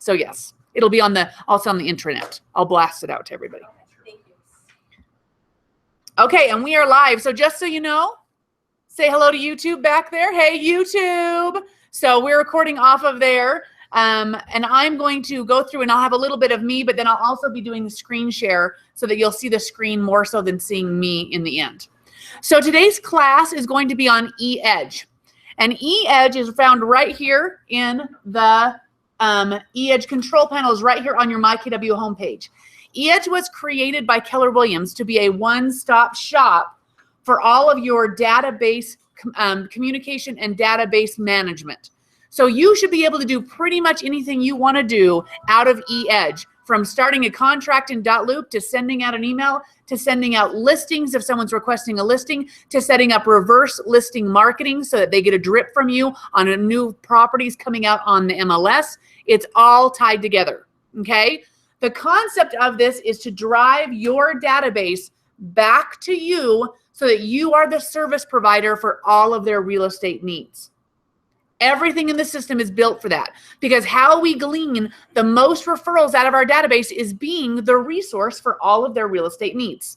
So yes, it'll be also on the intranet. I'll blast it out to everybody. Okay, and we are live. So just so you know, say hello to YouTube back there. Hey, YouTube. So we're recording off of there. And I'm going to go through and I'll have a little bit of me, but then I'll also be doing the screen share so that you'll see the screen more so than seeing me in the end. So today's class is going to be on eEdge. And eEdge is found right here in the eEdge control panel is right here on your MyKW homepage. eEdge was created by Keller Williams to be a one-stop shop for all of your database communication and database management. So you should be able to do pretty much anything you want to do out of eEdge, from starting a contract in .loop to sending out an email to sending out listings if someone's requesting a listing, to setting up reverse listing marketing so that they get a drip from you on a new properties coming out on the MLS. It's all tied together, okay? The concept of this is to drive your database back to you so that you are the service provider for all of their real estate needs. Everything in the system is built for that, because how we glean the most referrals out of our database is being the resource for all of their real estate needs.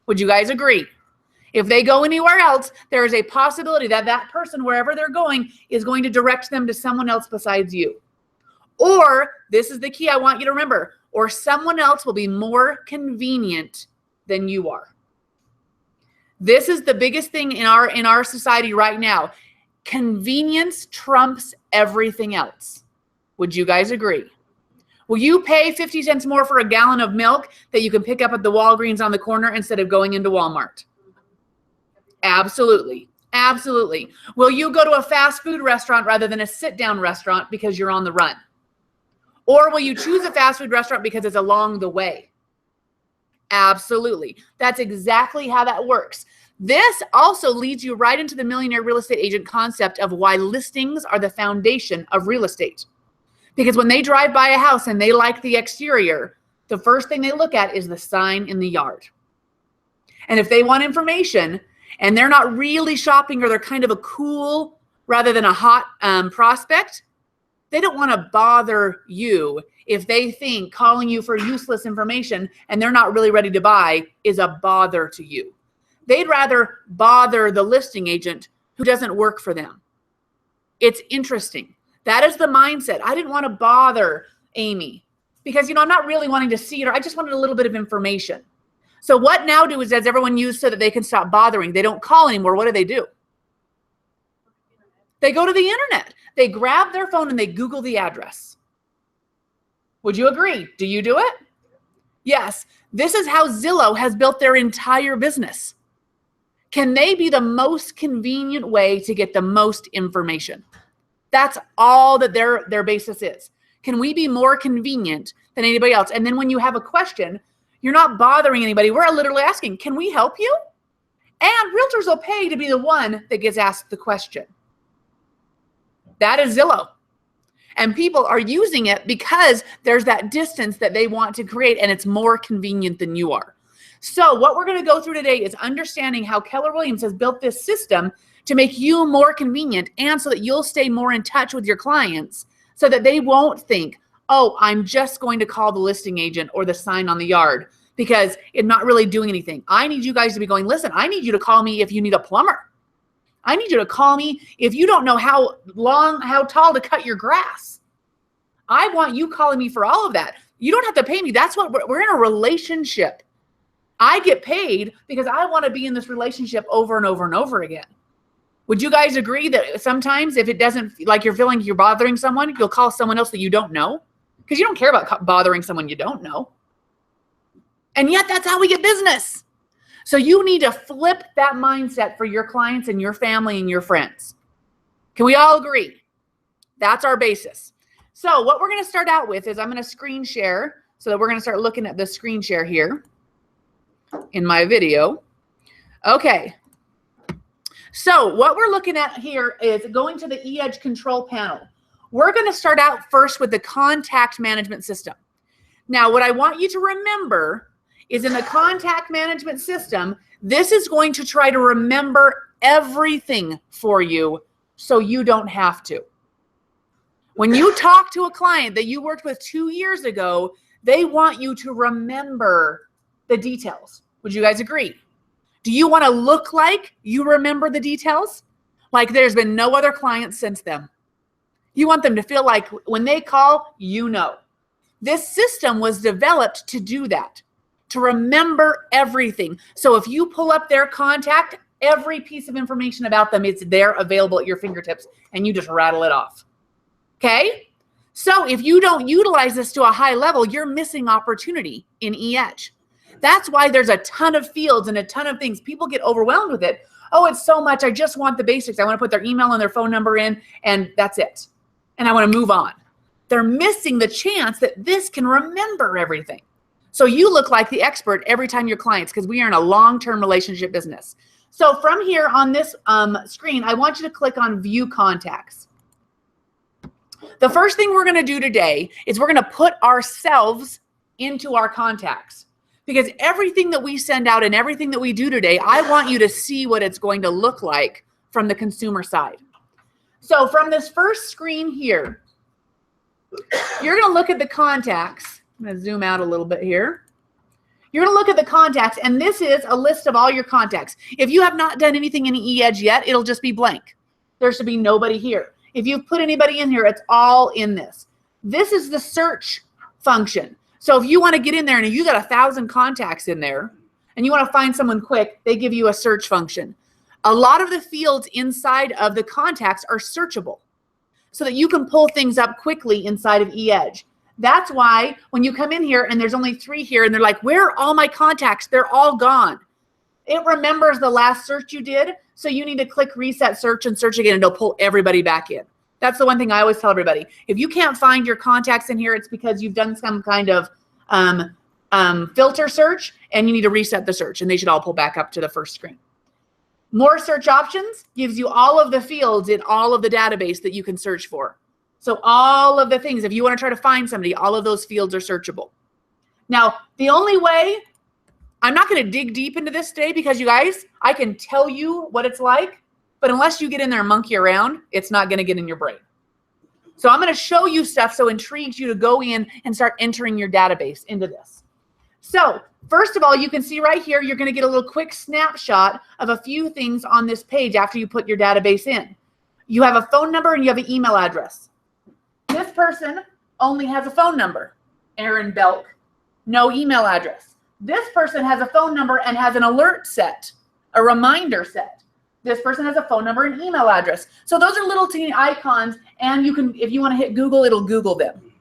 Would you guys agree? If they go anywhere else, there is a possibility that that person, wherever they're going, is going to direct them to someone else besides you. Or, this is the key I want you to remember, or someone else will be more convenient than you are. This is the biggest thing in our society right now. Convenience trumps everything else. Would you guys agree? Will you pay 50 cents more for a gallon of milk that you can pick up at the Walgreens on the corner instead of going into Walmart? Absolutely. Absolutely. Will you go to a fast food restaurant rather than a sit-down restaurant because you're on the run? Or will you choose a fast food restaurant because it's along the way? Absolutely. That's exactly how that works. This also leads you right into the millionaire real estate agent concept of why listings are the foundation of real estate. Because when they drive by a house and they like the exterior, the first thing they look at is the sign in the yard. And if they want information and they're not really shopping, or they're kind of a cool rather than a hot prospect, they don't want to bother you if they think calling you for useless information and they're not really ready to buy is a bother to you. They'd rather bother the listing agent who doesn't work for them. It's interesting. That is the mindset. I didn't want to bother Amy because, I'm not really wanting to see her. I just wanted a little bit of information. So what now does everyone use so that they can stop bothering? They don't call anymore. What do? They go to the internet. They grab their phone and they Google the address. Would you agree? Do you do it? Yes. This is how Zillow has built their entire business. Can they be the most convenient way to get the most information? That's all that their basis is. Can we be more convenient than anybody else? And then when you have a question, you're not bothering anybody. We're literally asking, can we help you? And realtors will pay to be the one that gets asked the question. That is Zillow. And people are using it because there's that distance that they want to create, and it's more convenient than you are. So what we're going to go through today is understanding how Keller Williams has built this system to make you more convenient, and so that you'll stay more in touch with your clients so that they won't think, oh, I'm just going to call the listing agent or the sign on the yard because it's not really doing anything. I need you guys to be going, listen, I need you to call me if you need a plumber. I need you to call me if you don't know how tall to cut your grass. I want you calling me for all of that. You don't have to pay me. That's what we're in a relationship. I get paid because I want to be in this relationship over and over and over again. Would you guys agree that sometimes if it doesn't, like you're feeling you're bothering someone, you'll call someone else that you don't know? Because you don't care about bothering someone you don't know. And yet that's how we get business. So you need to flip that mindset for your clients and your family and your friends. Can we all agree? That's our basis. So what we're going to start out with is I'm going to screen share so that we're going to start looking at the screen share here in my video. Okay. So what we're looking at here is going to the eEdge control panel. We're going to start out first with the contact management system. Now, what I want you to remember is in the contact management system, this is going to try to remember everything for you so you don't have to. When you talk to a client that you worked with 2 years ago, they want you to remember the details. Would you guys agree? Do you want to look like you remember the details? Like there's been no other client since them. You want them to feel like when they call, you know. This system was developed to do that, to remember everything. So if you pull up their contact, every piece of information about them is there available at your fingertips, and you just rattle it off. Okay? So if you don't utilize this to a high level, you're missing opportunity in eEdge. That's why there's a ton of fields and a ton of things. People get overwhelmed with it. Oh, it's so much. I just want the basics. I want to put their email and their phone number in, and that's it. And I want to move on. They're missing the chance that this can remember everything. So you look like the expert every time your clients, because we are in a long-term relationship business. So from here on this screen, I want you to click on View Contacts. The first thing we're going to do today is we're going to put ourselves into our contacts. Because everything that we send out and everything that we do today, I want you to see what it's going to look like from the consumer side. So from this first screen here, you're going to look at the contacts. I'm going to zoom out a little bit here. You're going to look at the contacts, and this is a list of all your contacts. If you have not done anything in eEdge yet, it'll just be blank. There should be nobody here. If you've put anybody in here, it's all in this. This is the search function. So if you want to get in there and you got 1,000 contacts in there and you want to find someone quick, they give you a search function. A lot of the fields inside of the contacts are searchable so that you can pull things up quickly inside of eEdge. That's why when you come in here and there's only 3 here and they're like, where are all my contacts? They're all gone. It remembers the last search you did, so you need to click reset search and search again, and it'll pull everybody back in. That's the one thing I always tell everybody. If you can't find your contacts in here, it's because you've done some kind of filter search, and you need to reset the search, and they should all pull back up to the first screen. More search options gives you all of the fields in all of the database that you can search for. So all of the things, if you want to try to find somebody, all of those fields are searchable. Now, the only way, I'm not going to dig deep into this today because you guys, I can tell you what it's like, but unless you get in there and monkey around, it's not going to get in your brain. So I'm going to show you stuff so it intrigues you to go in and start entering your database into this. So first of all, you can see right here, you're going to get a little quick snapshot of a few things on this page after you put your database in. You have a phone number and you have an email address. This person only has a phone number, Aaron Belk, no email address. This person has a phone number and has an alert set, a reminder set. This person has a phone number and email address. So those are little teeny icons, and you can, if you want to hit Google, it'll Google them.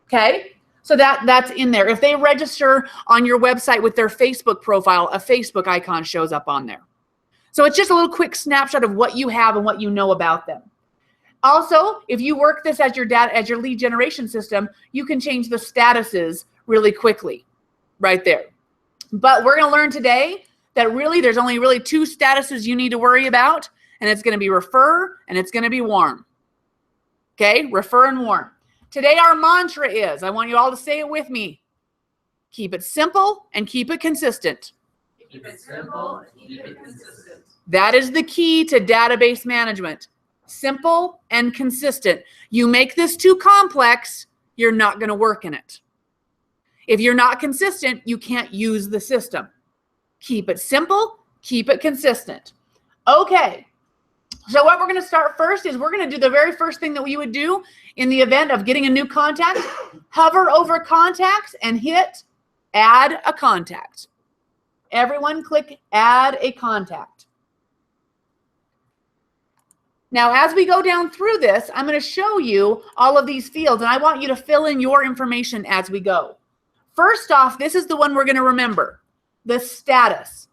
Okay? So that's in there. If they register on your website with their Facebook profile, a Facebook icon shows up on there. So it's just a little quick snapshot of what you have and what you know about them. Also, if you work this as your lead generation system, you can change the statuses really quickly right there. But we're going to learn today that really there's only really 2 statuses you need to worry about, and it's going to be refer and it's going to be warm. Okay, refer and warm. Today our mantra is, I want you all to say it with me, keep it simple and keep it consistent. Keep it simple and keep it consistent. That is the key to database management. Simple and consistent. You make this too complex, you're not going to work in it. If you're not consistent, you can't use the system. Keep it simple, keep it consistent. Okay, so what we're going to start first is we're going to do the very first thing that we would do in the event of getting a new contact. Hover over contacts and hit add a contact. Everyone click add a contact. Now, as we go down through this, I'm going to show you all of these fields, and I want you to fill in your information as we go. First off, this is the one we're going to remember, the status.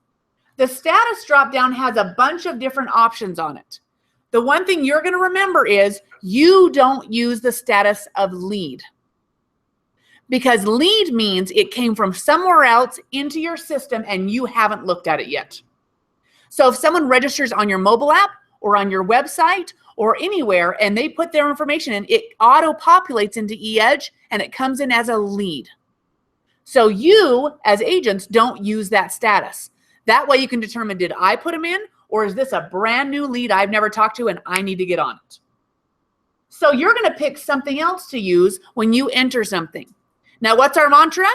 The status dropdown has a bunch of different options on it. The one thing you're going to remember is you don't use the status of lead, because lead means it came from somewhere else into your system and you haven't looked at it yet. So if someone registers on your mobile app or on your website or anywhere and they put their information in, it auto-populates into eEdge and it comes in as a lead. So you, as agents, don't use that status. That way you can determine, did I put them in, or is this a brand new lead I've never talked to and I need to get on it? So you're going to pick something else to use when you enter something. Now, what's our mantra?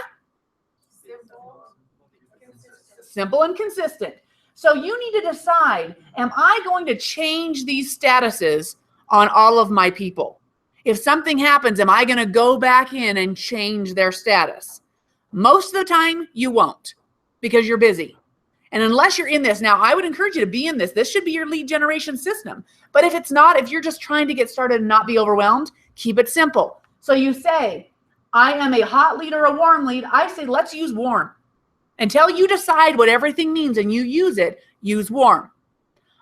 Simple and consistent. So you need to decide, am I going to change these statuses on all of my people? If something happens, am I going to go back in and change their status? Most of the time, you won't because you're busy. And unless you're in this, now I would encourage you to be in this. This should be your lead generation system. But if it's not, if you're just trying to get started and not be overwhelmed, keep it simple. So you say, I am a hot lead or a warm lead. I say, let's use warm. Until you decide what everything means and you use it, use warm.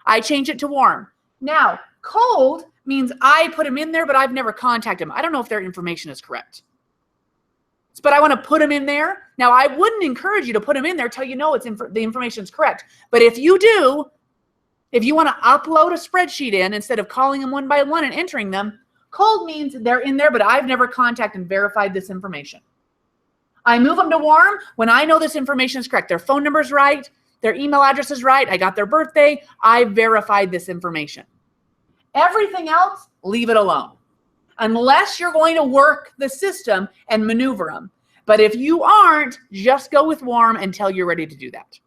I change it to warm. Now, cold means I put them in there, but I've never contacted them. I don't know if their information is correct. But I want to put them in there. Now, I wouldn't encourage you to put them in there till you know the information is correct. But if you do, if you want to upload a spreadsheet in instead of calling them one by one and entering them, cold means they're in there, but I've never contacted and verified this information. I move them to warm when I know this information is correct. Their phone number is right. Their email address is right. I got their birthday. I verified this information. Everything else, leave it alone. Unless you're going to work the system and maneuver them. But if you aren't, just go with warm until you're ready to do that.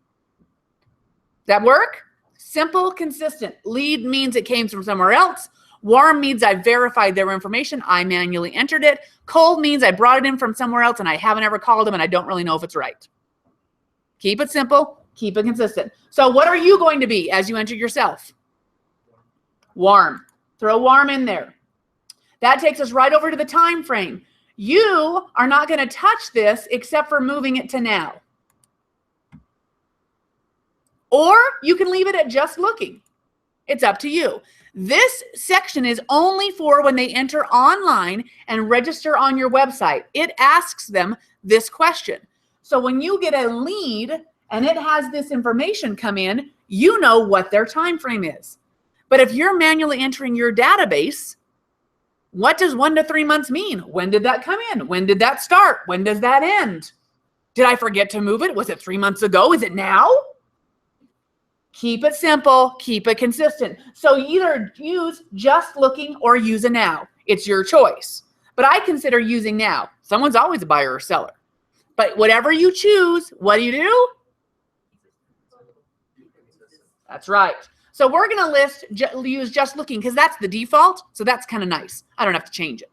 That work? Simple, consistent. Lead means it came from somewhere else. Warm means I verified their information. I manually entered it. Cold means I brought it in from somewhere else and I haven't ever called them and I don't really know if it's right. Keep it simple. Keep it consistent. So what are you going to be as you enter yourself? Warm. Throw warm in there. That takes us right over to the time frame. You are not going to touch this except for moving it to now. Or you can leave it at just looking. It's up to you. This section is only for when they enter online and register on your website. It asks them this question. So when you get a lead and it has this information come in, you know what their time frame is. But if you're manually entering your database, what does 1 to 3 months mean? When did that come in? When did that start? When does that end? Did I forget to move it? Was it 3 months ago? Is it now? Keep it simple. Keep it consistent. So either use just looking or use a now. It's your choice. But I consider using now. Someone's always a buyer or seller. But whatever you choose, what do? That's right. So we're going to use just looking because that's the default. So that's kind of nice. I don't have to change it.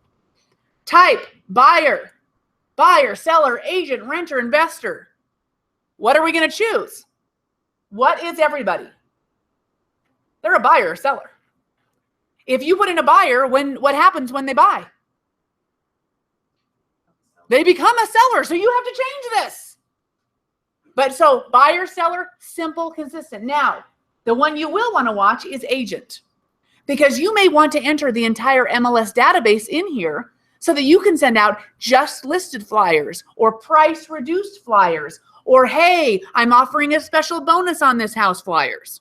Type, buyer, seller, agent, renter, investor. What are we going to choose? What is everybody? They're a buyer or seller. If you put in a buyer, what happens when they buy? They become a seller. So you have to change this. But so buyer, seller, simple, consistent. Now, the one you will want to watch is agent, because you may want to enter the entire MLS database in here so that you can send out just listed flyers or price reduced flyers or, hey, I'm offering a special bonus on this house flyers.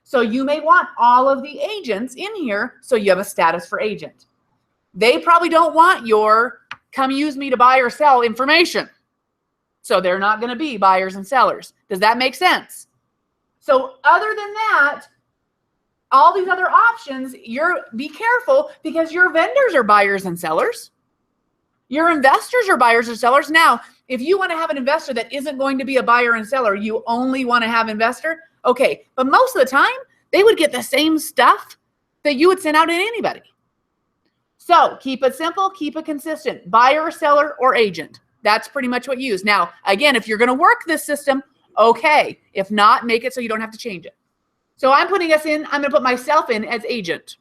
So you may want all of the agents in here so you have a status for agent. They probably don't want your come use me to buy or sell information. So they're not going to be buyers and sellers. Does that make sense? So other than that, all these other options, be careful because your vendors are buyers and sellers. Your investors are buyers or sellers. Now, if you want to have an investor that isn't going to be a buyer and seller, you only want to have investor, okay. But most of the time, they would get the same stuff that you would send out to anybody. So keep it simple, keep it consistent. Buyer, seller, or agent. That's pretty much what you use. Now, again, if you're going to work this system, okay. If not, make it so you don't have to change it. So I'm putting us in, I'm going to put myself in as agent.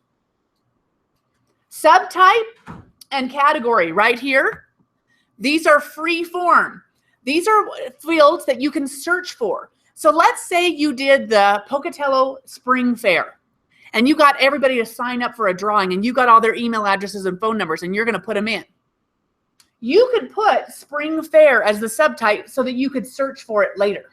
Subtype and category right here. These are free form. These are fields that you can search for. So let's say you did the Pocatello Spring Fair and you got everybody to sign up for a drawing and you got all their email addresses and phone numbers and you're going to put them in. You could put Spring Fair as the subtype so that you could search for it later,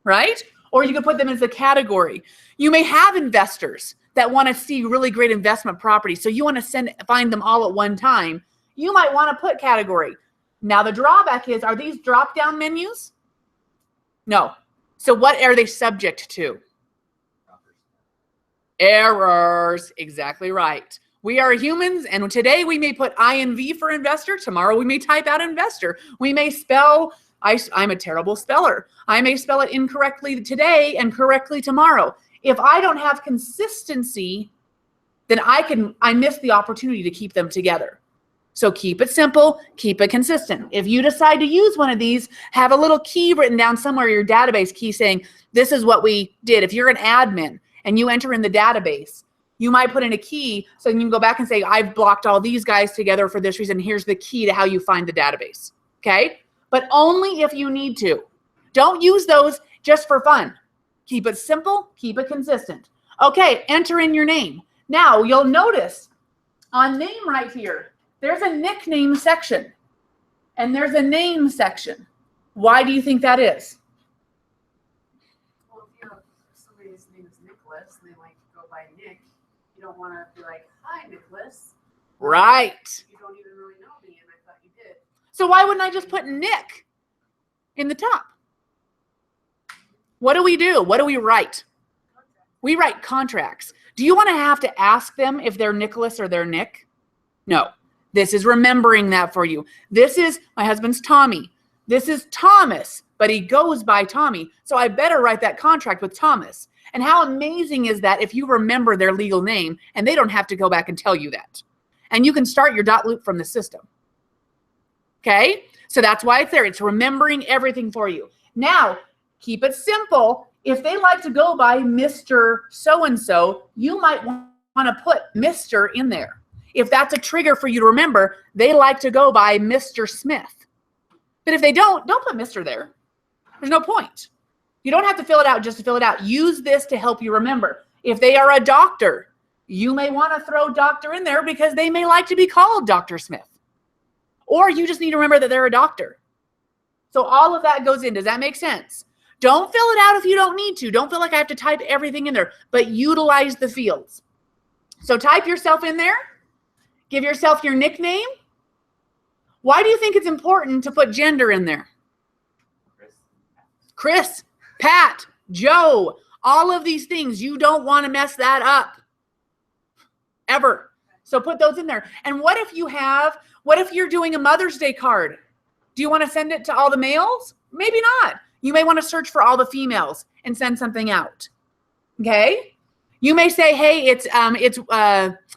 right? Or you could put them as a category. You may have investors that want to see really great investment properties. So you want to find them all at one time. You might want to put category. Now the drawback is, are these drop-down menus? No. So what are they subject to? Errors. Exactly right. We are humans, and today we may put INV for investor. Tomorrow we may type out investor. We may spell, I'm a terrible speller. I may spell it incorrectly today and correctly tomorrow. If I don't have consistency, then I miss the opportunity to keep them together. So keep it simple, keep it consistent. If you decide to use one of these, have a little key written down somewhere, your database key saying, this is what we did. If you're an admin and you enter in the database, you might put in a key so you can go back and say, I've blocked all these guys together for this reason. Here's the key to how you find the database, okay? But only if you need to. Don't use those just for fun. Keep it simple, keep it consistent. Okay, enter in your name. Now, you'll notice on name right here, there's a nickname section and there's a name section. Why do you think that is? Well, if somebody's name is Nicholas and they like to go by Nick, you don't want to be like, hi, Nicholas. Right. You don't even really know me, and I thought you did. So why wouldn't I just put Nick in the top? What do we do? What do we write? We write contracts. Do you want to have to ask them if they're Nicholas or they're Nick? No. This is remembering that for you. This is, my husband's Tommy. This is Thomas, but he goes by Tommy. So I better write that contract with Thomas. And how amazing is that if you remember their legal name and they don't have to go back and tell you that. And you can start your dot loop from the system. Okay? So that's why it's there. It's remembering everything for you. Now, keep it simple. If they like to go by Mr. So-and-so, you might want to put Mr. in there. If that's a trigger for you to remember, they like to go by Mr. Smith. But if they don't put Mr. there. There's no point. You don't have to fill it out just to fill it out. Use this to help you remember. If they are a doctor, you may want to throw doctor in there because they may like to be called Dr. Smith. Or you just need to remember that they're a doctor. So all of that goes in. Does that make sense? Don't fill it out if you don't need to. Don't feel like I have to type everything in there, but utilize the fields. So type yourself in there. Give yourself your nickname. Why do you think it's important to put gender in there? Chris, Pat, Joe, all of these things. You don't want to mess that up ever. So put those in there. And what if you're doing a Mother's Day card? Do you want to send it to all the males? Maybe not. You may want to search for all the females and send something out. Okay? You may say, hey, it's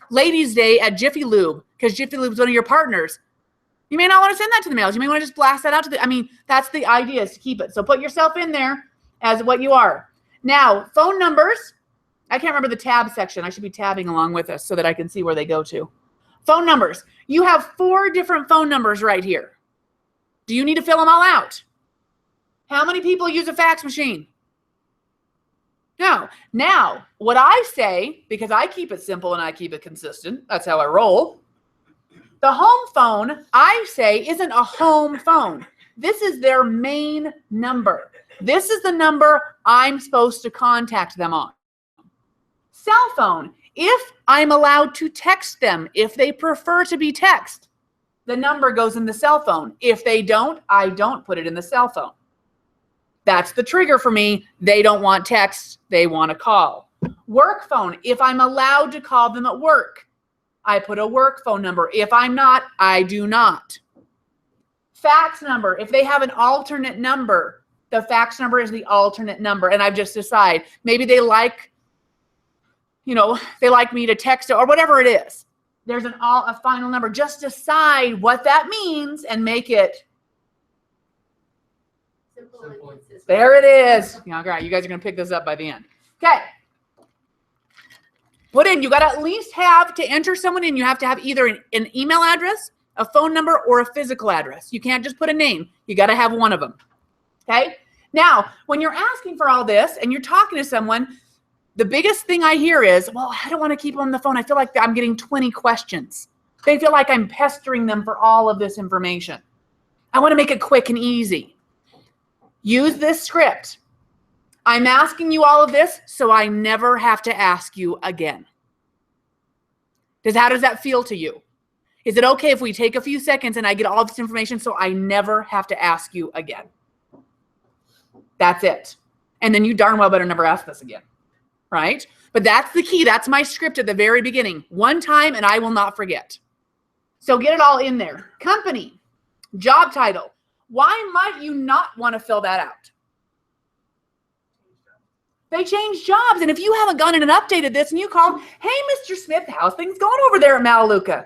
Ladies' Day at Jiffy Lube because Jiffy Lube is one of your partners. You may not want to send that to the males. You may want to just blast that out to that's the idea, is to keep it. So put yourself in there as what you are. Now, phone numbers. I can't remember the tab section. I should be tabbing along with us so that I can see where they go to. Phone numbers. You have 4 different phone numbers right here. Do you need to fill them all out? How many people use a fax machine? No. Now, what I say, because I keep it simple and I keep it consistent, that's how I roll. The home phone, I say, isn't a home phone. This is their main number. This is the number I'm supposed to contact them on. Cell phone, if I'm allowed to text them, if they prefer to be text, the number goes in the cell phone. If they don't, I don't put it in the cell phone. That's the trigger for me. They don't want text. They want a call. Work phone. If I'm allowed to call them at work, I put a work phone number. If I'm not, I do not. Fax number. If they have an alternate number, the fax number is the alternate number. And I've just decided maybe they like, they like me to text or whatever it is. There's a final number. Just decide what that means and make it Simple and consistent. There it is. Yeah, great. You guys are going to pick this up by the end. Okay. Put in, you got to at least have, to enter someone in, you have to have either an email address, a phone number, or a physical address. You can't just put a name. You got to have one of them. Okay. Now, when you're asking for all this and you're talking to someone, the biggest thing I hear is, well, I don't want to keep them on the phone. I feel like I'm getting 20 questions. They feel like I'm pestering them for all of this information. I want to make it quick and easy. Use this script. I'm asking you all of this so I never have to ask you again. How does that feel to you? Is it okay if we take a few seconds and I get all this information so I never have to ask you again? That's it. And then you darn well better never ask this again, right? But that's the key. That's my script at the very beginning. One time and I will not forget. So get it all in there. Company, job title. Why might you not want to fill that out? They changed jobs. And if you haven't gone in and updated this and you called, hey, Mr. Smith, how's things going over there at Malaluka?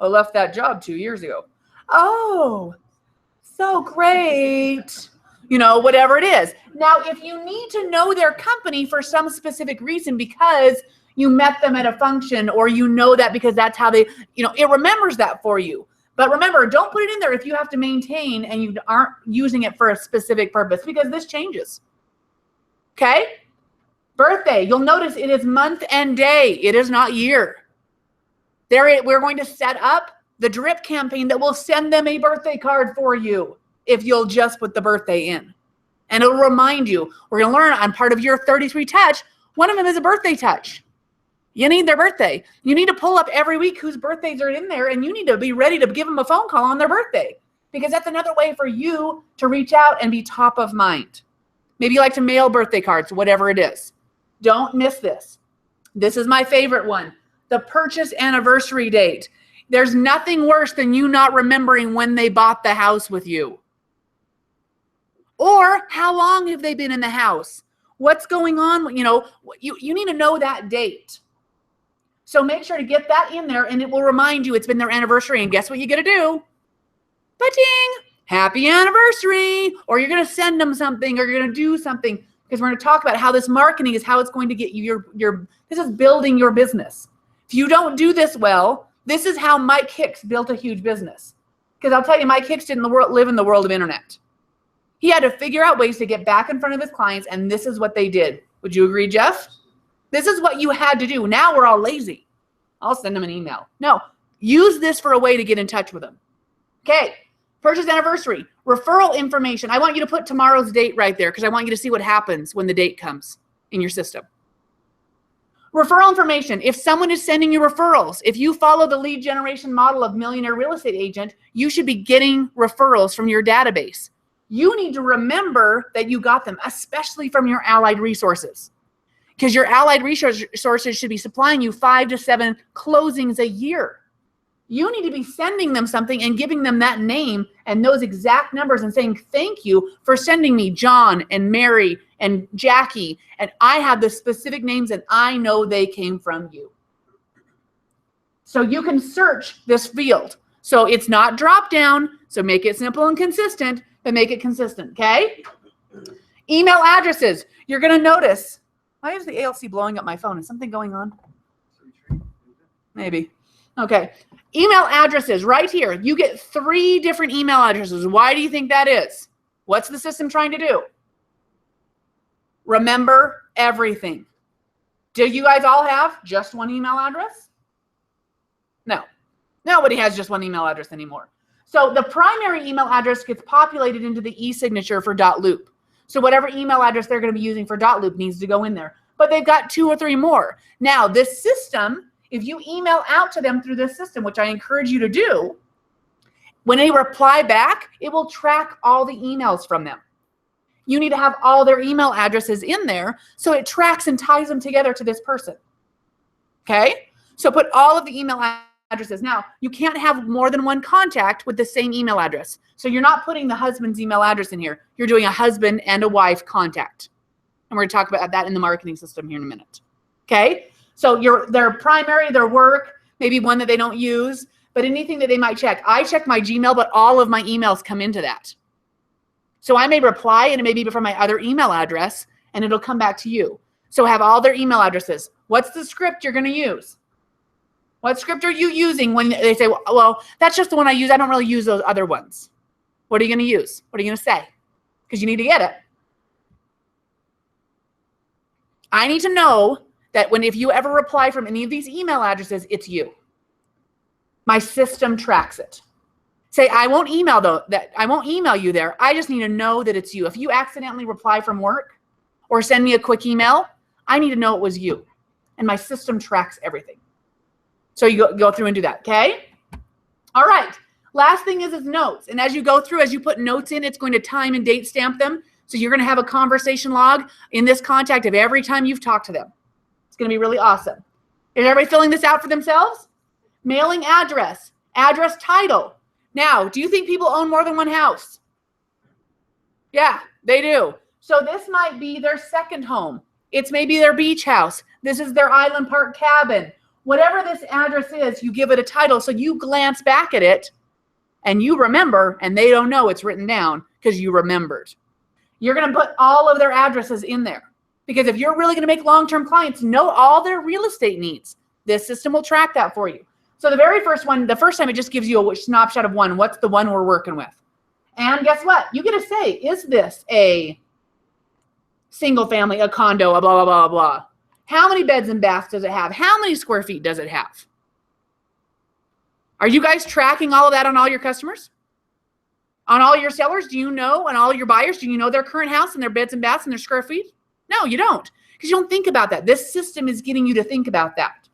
I left that job 2 years ago. Oh, so great. You know, whatever it is. Now, if you need to know their company for some specific reason because you met them at a function or you know that because that's how they, you know, it remembers that for you. But remember, don't put it in there if you have to maintain and you aren't using it for a specific purpose because this changes. Okay? Birthday, you'll notice it is month and day. It is not year. We're going to set up the drip campaign that will send them a birthday card for you if you'll just put the birthday in. And it'll remind you. We're going to learn on part of your 33 touch, one of them is a birthday touch. You need their birthday. You need to pull up every week whose birthdays are in there, and you need to be ready to give them a phone call on their birthday because that's another way for you to reach out and be top of mind. Maybe you like to mail birthday cards, whatever it is. Don't miss this. This is my favorite one. The purchase anniversary date. There's nothing worse than you not remembering when they bought the house with you. Or how long have they been in the house? What's going on? You know, you need to know that date. So make sure to get that in there and it will remind you it's been their anniversary. And guess what you got to do? Ba-ding! Happy anniversary. Or you're going to send them something or you're going to do something because we're going to talk about how this marketing is how it's going to get you this is building your business. If you don't do this well, this is how Mike Hicks built a huge business. Because I'll tell you, Mike Hicks didn't live in the world of internet. He had to figure out ways to get back in front of his clients, and this is what they did. Would you agree, Jeff? This is what you had to do. Now we're all lazy. I'll send them an email. No, use this for a way to get in touch with them. Okay, purchase anniversary, referral information. I want you to put tomorrow's date right there because I want you to see what happens when the date comes in your system. Referral information. If someone is sending you referrals, if you follow the lead generation model of Millionaire Real Estate Agent, you should be getting referrals from your database. You need to remember that you got them, especially from your allied resources. Because your allied resources should be supplying you 5 to 7 closings a year. You need to be sending them something and giving them that name and those exact numbers and saying, thank you for sending me John and Mary and Jackie. And I have the specific names and I know they came from you. So you can search this field. So it's not drop down. So make it simple and consistent, but make it consistent, okay? Email addresses. You're going to notice. Why is the ALC blowing up my phone? Is something going on? Maybe. Okay. Email addresses right here. You get 3 different email addresses. Why do you think that is? What's the system trying to do? Remember everything. Do you guys all have just one email address? No. Nobody has just one email address anymore. So the primary email address gets populated into the e-signature for .loop. So whatever email address they're going to be using for .loop needs to go in there. But they've got 2 or 3 more. Now, this system, if you email out to them through this system, which I encourage you to do, when they reply back, it will track all the emails from them. You need to have all their email addresses in there so it tracks and ties them together to this person. Okay? So put all of the email addresses. Now, you can't have more than one contact with the same email address. So you're not putting the husband's email address in here. You're doing a husband and a wife contact. And we're going to talk about that in the marketing system here in a minute. Okay? So their primary, their work, maybe one that they don't use, but anything that they might check. I check my Gmail, but all of my emails come into that. So I may reply and it may be from my other email address and it'll come back to you. So have all their email addresses. What's the script you're going to use? What script are you using when they say, well, that's just the one I use. I don't really use those other ones. What are you going to use? What are you going to say? Because you need to get it. I need to know that if you ever reply from any of these email addresses, it's you. My system tracks it. Say, I won't email you there. I just need to know that it's you. If you accidentally reply from work or send me a quick email, I need to know it was you. And my system tracks everything. So you go through and do that, okay? All right. Last thing is notes. And as you go through, as you put notes in, it's going to time and date stamp them. So you're going to have a conversation log in this contact of every time you've talked to them. It's going to be really awesome. Is everybody filling this out for themselves? Mailing address, address title. Now, do you think people own more than one house? Yeah, they do. So this might be their second home. It's maybe their beach house. This is their island park cabin. Whatever this address is, you give it a title. So you glance back at it and you remember, and they don't know it's written down because you remembered. You're going to put all of their addresses in there because if you're really going to make long-term clients know all their real estate needs, this system will track that for you. So the very first one, the first time it just gives you a snapshot of one. What's the one we're working with? And guess what? You get to say, is this a single family, a condo, a blah, blah, blah, blah. How many beds and baths does it have? How many square feet does it have? Are you guys tracking all of that on all your customers? On all your sellers? Do you know? On all your buyers? Do you know their current house and their beds and baths and their square feet? No, you don't. Because you don't think about that. This system is getting you to think about that.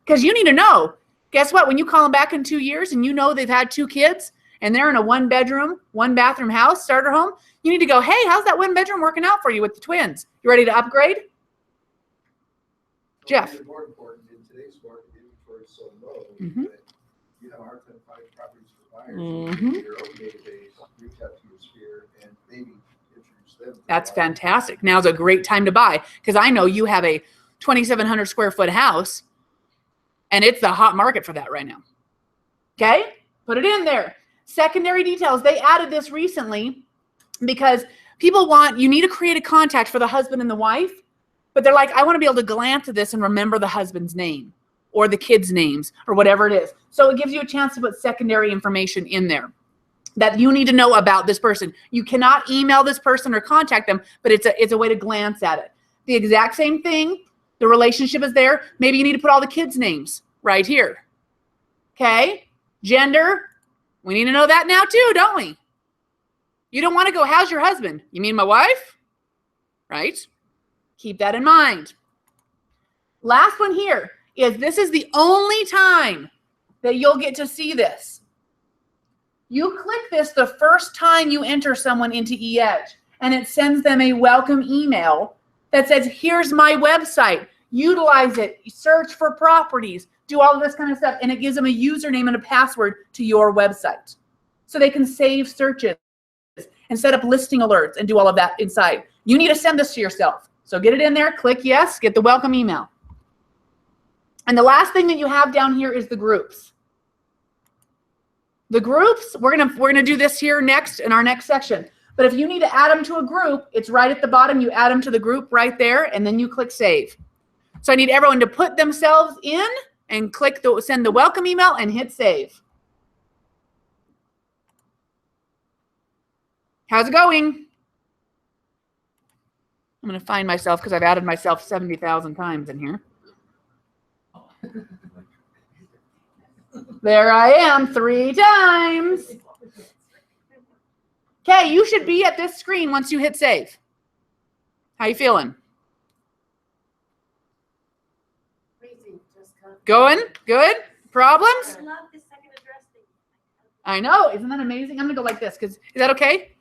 Because you need to know. Guess what? When you call them back in 2 years and you know they've had 2 kids and they're in a 1-bedroom, 1-bathroom house, starter home, you need to go, hey, how's that 1-bedroom working out for you with the twins? You ready to upgrade? Jeff. It's more important in today's market, inventory is so low Mm-hmm. that you have a hard time finding properties for buyers. Mm-hmm. So your own database, reach out to your sphere, and maybe introduce them. To That's the buyer. fantastic. Now's a great time to buy because I know you have a 2,700 square foot house and it's the hot market for that right now. Okay? Put it in there. Secondary details. They added this recently because people want, you need to create a contact for the husband and the wife, but they're like, I want to be able to glance at this and remember the husband's name or the kids' names or whatever it is. So it gives you a chance to put secondary information in there that you need to know about this person. You cannot email this person or contact them, but it's a way to glance at it. The exact same thing. The relationship is there. Maybe you need to put all the kids' names right here. Okay? Gender. We need to know that now too, don't we? You don't want to go, how's your husband? You mean my wife? Right? Keep that in mind. Last one here is this is the only time that you'll get to see this. You click this the first time you enter someone into eEdge, and it sends them a welcome email that says, here's my website. Utilize it. Search for properties. Do all of this kind of stuff. And it gives them a username and a password to your website. So they can save searches and set up listing alerts and do all of that inside. You need to send this to yourself. So get it in there, click yes, get the welcome email. And the last thing that you have down here is the groups. The groups, we're gonna do this here next in our next section. But if you need to add them to a group, it's right at the bottom. You add them to the group right there, and then you click save. So I need everyone to put themselves in and click send the welcome email and hit save. How's it going? I'm going to find myself because I've added myself 70,000 times in here. There I am 3 times. Okay, you should be at this screen once you hit save. How you feeling? Crazy, just kind of- Going? Good? Problems? I love the second address thing. I know. Isn't that amazing? I'm going to go like this because is that okay?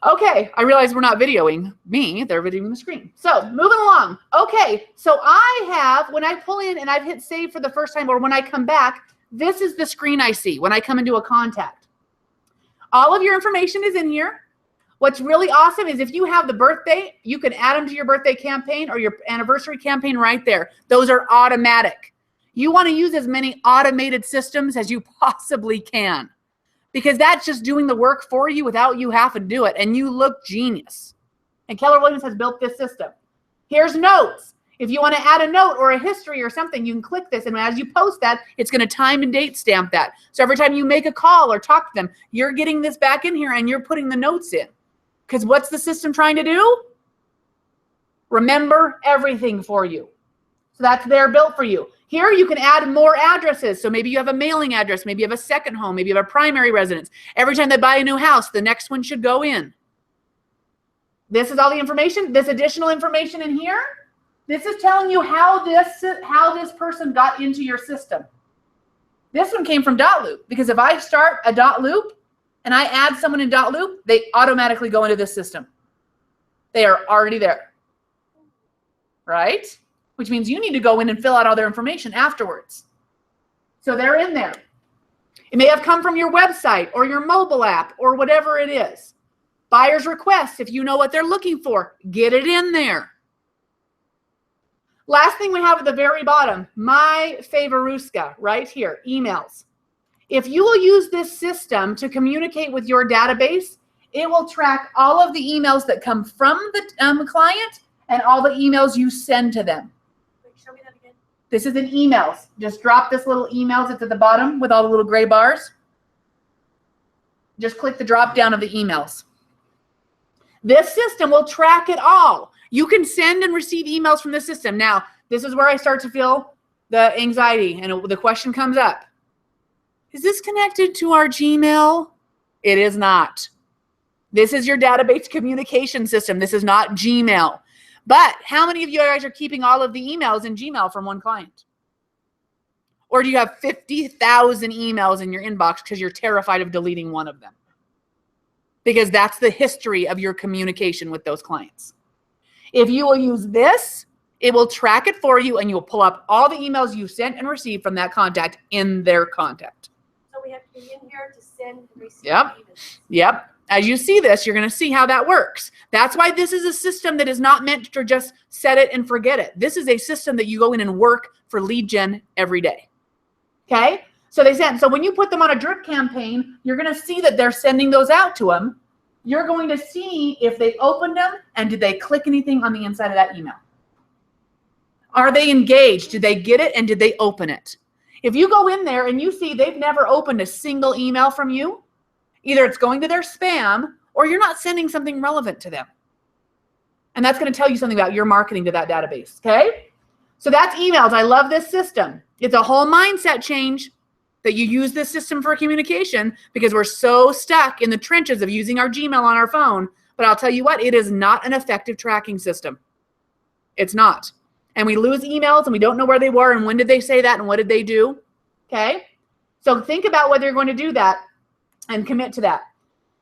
Okay. I realize we're not videoing me. They're videoing the screen. So moving along. Okay. So I have, when I pull in and I've hit save for the first time or when I come back, this is the screen I see when I come into a contact. All of your information is in here. What's really awesome is if you have the birthday, you can add them to your birthday campaign or your anniversary campaign right there. Those are automatic. You want to use as many automated systems as you possibly can because that's just doing the work for you without you having to do it. And you look genius. And Keller Williams has built this system. Here's notes. If you want to add a note or a history or something, you can click this. And as you post that, it's going to time and date stamp that. So every time you make a call or talk to them, you're getting this back in here and you're putting the notes in. Because what's the system trying to do? Remember everything for you. So that's there built for you. Here you can add more addresses. So maybe you have a mailing address. Maybe you have a second home. Maybe you have a primary residence. Every time they buy a new house, the next one should go in. This is all the information. This additional information in here. This is telling you how this person got into your system. This one came from .loop because if I start a .loop and I add someone in .loop, they automatically go into this system. They are already there, right? which means you need to go in and fill out all their information afterwards. So they're in there. It may have come from your website or your mobile app or whatever it is. Buyer's request, if you know what they're looking for, get it in there. Last thing we have at the very bottom, my favoruska, right here, emails. If you will use this system to communicate with your database, it will track all of the emails that come from the client and all the emails you send to them. Wait, show me that again. This is in emails. Just drop this little emails. It's at the bottom with all the little gray bars. Just click the drop down of the emails. This system will track it all. You can send and receive emails from this system. Now, this is where I start to feel the anxiety and the question comes up. Is this connected to our Gmail? It is not. This is your database communication system. This is not Gmail. But how many of you guys are keeping all of the emails in Gmail from one client? Or do you have 50,000 emails in your inbox because you're terrified of deleting one of them? Because that's the history of your communication with those clients. If you will use this, it will track it for you and you will pull up all the emails you sent and received from that contact in their contact. So we have to be in here to send and receive Yep. emails. Yep. As you see this, you're going to see how that works. That's why this is a system that is not meant to just set it and forget it. This is a system that you go in and work for lead gen every day. Okay? So they send. So when you put them on a drip campaign, you're going to see that they're sending those out to them. You're going to see if they opened them and did they click anything on the inside of that email. Are they engaged? Did they get it and did they open it? If you go in there and you see they've never opened a single email from you, either it's going to their spam or you're not sending something relevant to them. And that's going to tell you something about your marketing to that database, okay? So that's emails. I love this system. It's a whole mindset change that you use this system for communication because we're so stuck in the trenches of using our Gmail on our phone. But I'll tell you what, it is not an effective tracking system. It's not. And we lose emails and we don't know where they were and when did they say that and what did they do, okay? So think about whether you're going to do that and commit to that.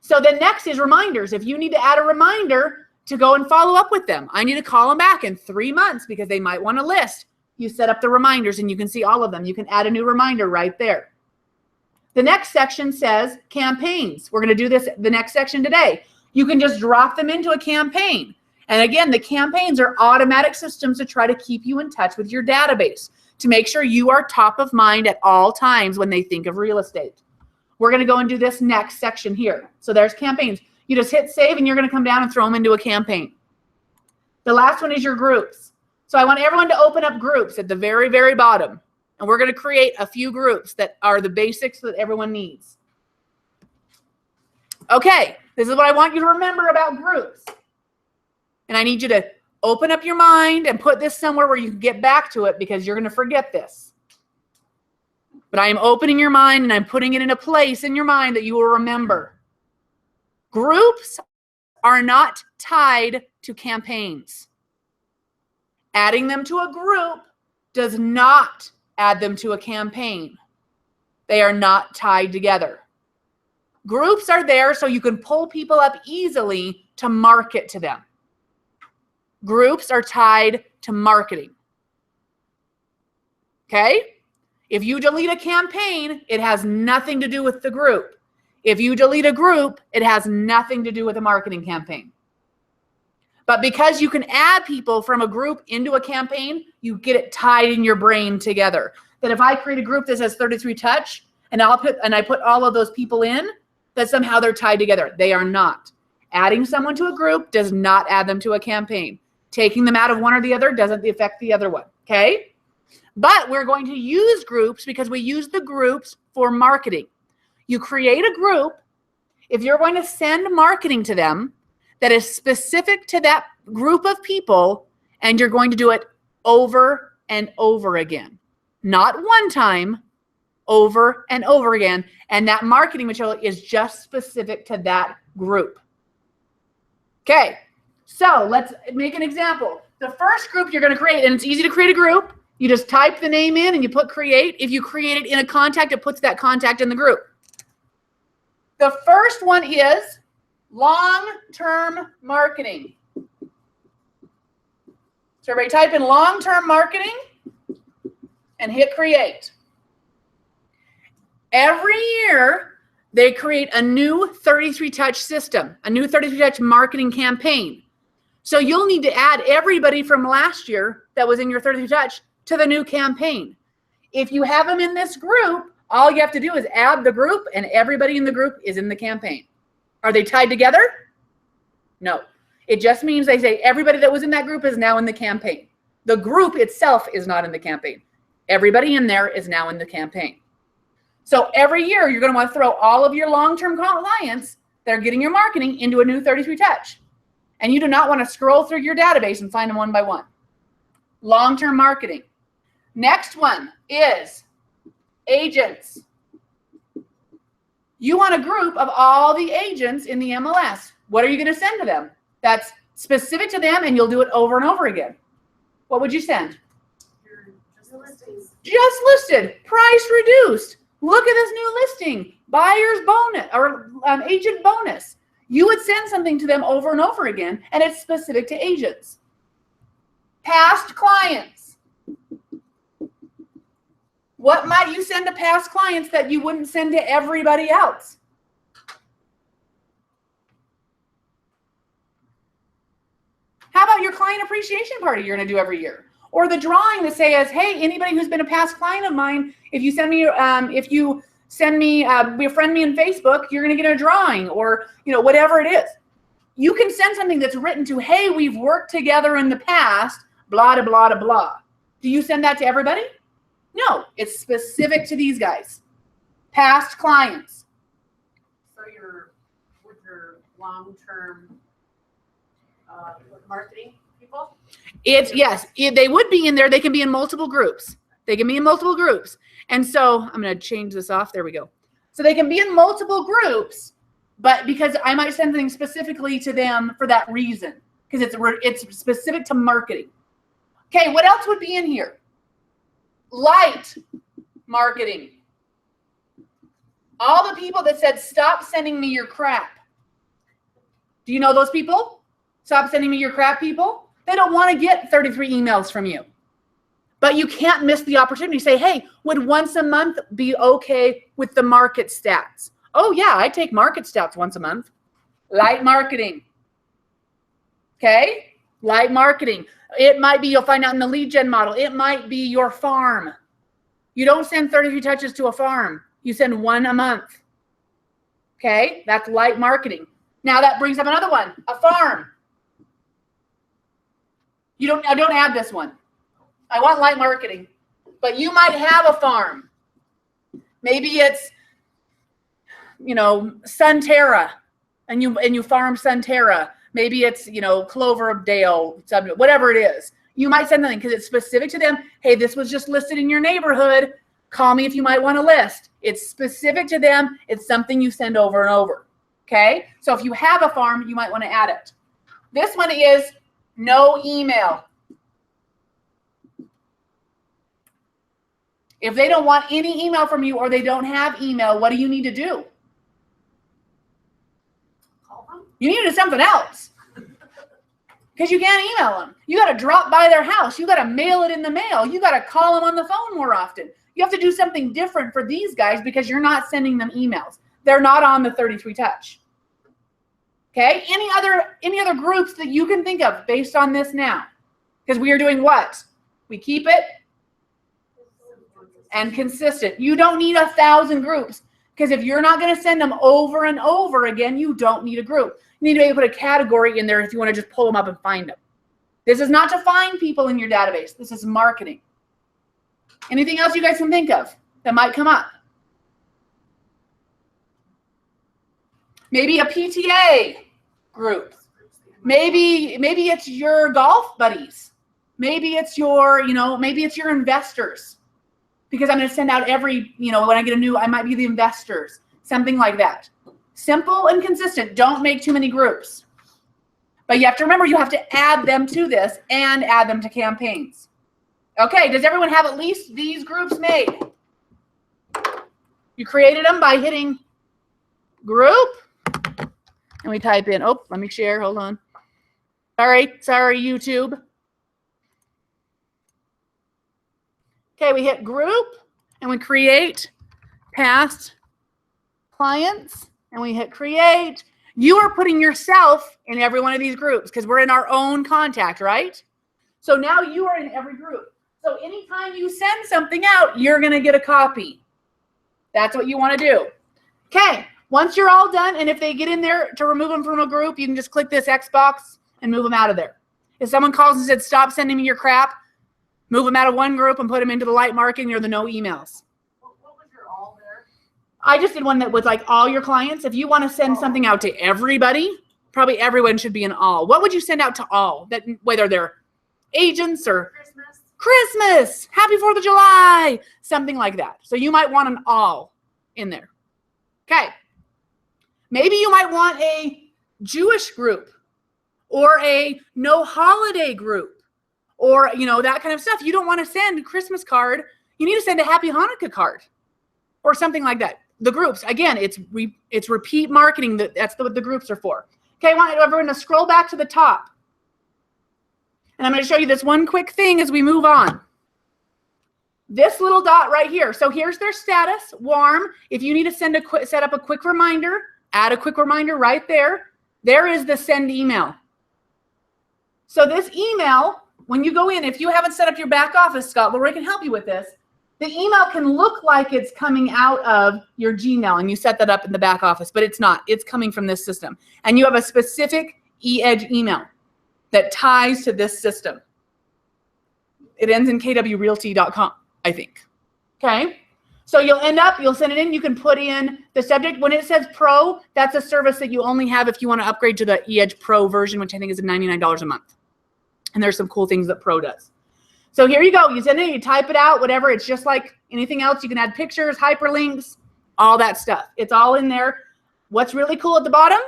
So then next is reminders. If you need to add a reminder to go and follow up with them, I need to call them back in 3 months because they might want a list. You set up the reminders and you can see all of them. You can add a new reminder right there. The next section says campaigns. We're going to do this the next section today. You can just drop them into a campaign. And again, the campaigns are automatic systems to try to keep you in touch with your database to make sure you are top of mind at all times when they think of real estate. We're going to go and do this next section here. So there's campaigns. You just hit save and you're going to come down and throw them into a campaign. The last one is your groups. So I want everyone to open up groups at the very, very bottom. And we're going to create a few groups that are the basics that everyone needs. Okay, this is what I want you to remember about groups. And I need you to open up your mind and put this somewhere where you can get back to it because you're going to forget this. But I am opening your mind and I'm putting it in a place in your mind that you will remember. Groups are not tied to campaigns. Adding them to a group does not add them to a campaign. They are not tied together. Groups are there so you can pull people up easily to market to them. Groups are tied to marketing. Okay? If you delete a campaign, it has nothing to do with the group. If you delete a group, it has nothing to do with a marketing campaign. But because you can add people from a group into a campaign, you get it tied in your brain together. That if I create a group that says 33 Touch and I put all of those people in, that somehow they're tied together. They are not. Adding someone to a group does not add them to a campaign. Taking them out of one or the other doesn't affect the other one, okay? But we're going to use groups because we use the groups for marketing. You create a group. If you're going to send marketing to them that is specific to that group of people, and you're going to do it over and over again. Not one time, over and over again. And that marketing material is just specific to that group. Okay, so let's make an example. The first group you're going to create, and it's easy to create a group. You just type the name in and you put create. If you create it in a contact, it puts that contact in the group. The first one is long-term marketing. So everybody type in long-term marketing and hit create. Every year, they create a new 33-touch system, a new 33-touch marketing campaign. So you'll need to add everybody from last year that was in your 33-touch to the new campaign. If you have them in this group, all you have to do is add the group and everybody in the group is in the campaign. Are they tied together? No. It just means they say everybody that was in that group is now in the campaign. The group itself is not in the campaign. Everybody in there is now in the campaign. So every year, you're going to want to throw all of your long-term clients that are getting your marketing into a new 33-touch. And you do not want to scroll through your database and find them one by one. Long-term marketing. Next one is agents. You want a group of all the agents in the MLS. What are you going to send to them? That's specific to them, and you'll do it over and over again. What would you send? Just listings. Just listed, price reduced. Look at this new listing, buyer's bonus or agent bonus. You would send something to them over and over again, and it's specific to agents. Past clients. What might you send to past clients that you wouldn't send to everybody else? How about your client appreciation party you're going to do every year? Or the drawing that says, hey, anybody who's been a past client of mine, if you send me, befriend me in Facebook, you're going to get a drawing, or whatever it is. You can send something that's written to, hey, we've worked together in the past, blah, blah, blah, blah. Do you send that to everybody? No, it's specific to these guys, past clients. So with your long-term marketing people? Yes, they would be in there. They can be in multiple groups. And so I'm going to change this off. There we go. So they can be in multiple groups, but because I might send something specifically to them for that reason, because it's specific to marketing. Okay, what else would be in here? Light marketing. All the people that said, stop sending me your crap. Do you know those people? Stop sending me your crap people. They don't want to get 33 emails from you. But you can't miss the opportunity. Say, hey, would once a month be okay with the market stats? Oh, yeah, I take market stats once a month. Light marketing. Okay? Light marketing. It might be, you'll find out in the lead gen model, it might be your farm. You don't send 33 touches to a farm. You send one a month. Okay? That's light marketing. Now that brings up another one, a farm. Don't add this one. I want light marketing. But you might have a farm. Maybe it's, Sunterra, and you farm Sunterra. Maybe it's, Cloverdale, whatever it is. You might send something because it's specific to them. Hey, this was just listed in your neighborhood. Call me if you might want to list. It's specific to them. It's something you send over and over. Okay? So if you have a farm, you might want to add it. This one is no email. If they don't want any email from you or they don't have email, what do you need to do? Call them? You need to do something else. Because you can't email them. You got to drop by their house. You got to mail it in the mail. You got to call them on the phone more often. You have to do something different for these guys because you're not sending them emails. They're not on the 33 touch. Okay? Any other groups that you can think of based on this now? Because we are doing what? We keep it and consistent. You don't need 1,000 groups because if you're not going to send them over and over again, you don't need a group. You need to be able to put a category in there if you want to just pull them up and find them. This is not to find people in your database. This is marketing. Anything else you guys can think of that might come up? Maybe a PTA group. Maybe it's your golf buddies. Maybe it's your, maybe it's your investors. Because I'm going to send out every, when I get I might be the investors. Something like that. Simple and consistent. Don't make too many groups. But you have to remember you have to add them to this and add them to campaigns. Okay, does everyone have at least these groups made? You created them by hitting group. And we type in, let me share, hold on. Sorry, YouTube. Okay, we hit group and we create past clients and we hit create. You are putting yourself in every one of these groups because we're in our own contact, right? So now you are in every group. So anytime you send something out, you're going to get a copy. That's what you want to do. Okay, once you're all done, and if they get in there to remove them from a group, you can just click this X box and move them out of there. If someone calls and said, stop sending me your crap, move them out of one group and put them into the light marking or the no emails. What was your all there? I just did one that was like all your clients. If you want to send something out to everybody, probably everyone should be an all. What would you send out to all? That whether they're agents or Christmas, happy 4th of July, something like that. So you might want an all in there. Okay. Maybe you might want a Jewish group or a no holiday group or, you know, that kind of stuff. You don't want to send a Christmas card. You need to send a happy Hanukkah card or something like that. The groups, again, it's repeat marketing. That's what the groups are for. Okay, I want everyone to scroll back to the top. And I'm going to show you this one quick thing as we move on. This little dot right here. So here's their status, warm. If you need to set up a quick reminder, add a quick reminder right there. There is the send email. So this email, when you go in, if you haven't set up your back office, Scott, Lori can help you with this. The email can look like it's coming out of your Gmail and you set that up in the back office, but it's not. It's coming from this system. And you have a specific eEdge email that ties to this system. It ends in kwrealty.com, I think. Okay? So you'll send it in. You can put in the subject. When it says Pro, that's a service that you only have if you want to upgrade to the eEdge Pro version, which I think is $99 a month. And there's some cool things that Pro does. So here you go. You send it, you type it out, whatever. It's just like anything else. You can add pictures, hyperlinks, all that stuff. It's all in there. What's really cool at the bottom?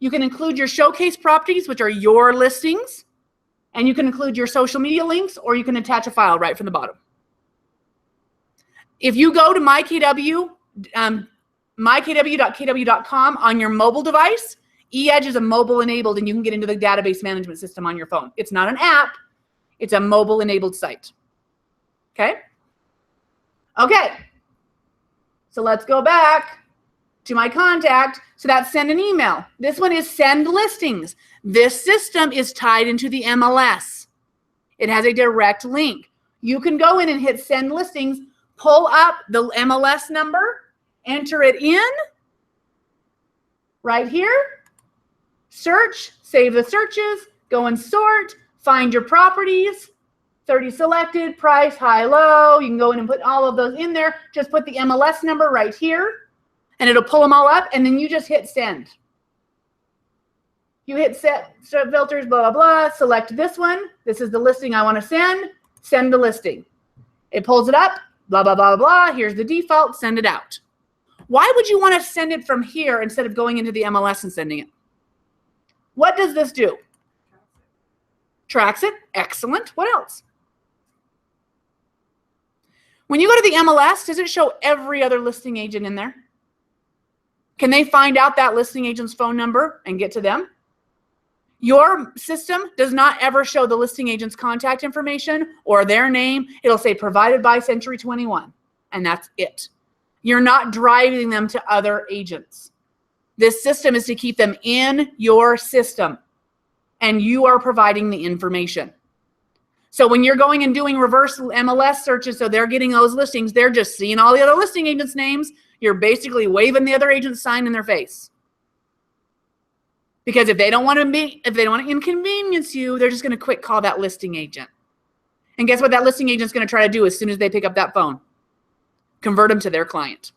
You can include your showcase properties, which are your listings. And you can include your social media links, or you can attach a file right from the bottom. If you go to mykw.kw.com on your mobile device, eEdge is a mobile enabled and you can get into the database management system on your phone. It's not an app. It's a mobile enabled site. Okay? Okay. So let's go back to my contact. So that's send an email. This one is send listings. This system is tied into the MLS. It has a direct link. You can go in and hit send listings, pull up the MLS number, enter it in right here, search, save the searches, go and sort, find your properties, 30 selected, price, high, low. You can go in and put all of those in there. Just put the MLS number right here and it'll pull them all up and then you just hit send. You hit set filters, blah, blah, blah, select this one. This is the listing I want to send the listing. It pulls it up, blah, blah, blah, blah. Here's the default, send it out. Why would you want to send it from here instead of going into the MLS and sending it? What does this do? Tracks it. Excellent. What else? When you go to the MLS, does it show every other listing agent in there? Can they find out that listing agent's phone number and get to them? Your system does not ever show the listing agent's contact information or their name. It'll say provided by Century 21, and that's it. You're not driving them to other agents. This system is to keep them in your system, and you are providing the information. So when you're going and doing reverse MLS searches, so they're getting those listings, they're just seeing all the other listing agents' names. You're basically waving the other agent's sign in their face. Because if they don't want to inconvenience you, they're just going to quick call that listing agent. And guess what that listing agent's going to try to do as soon as they pick up that phone? Convert them to their client.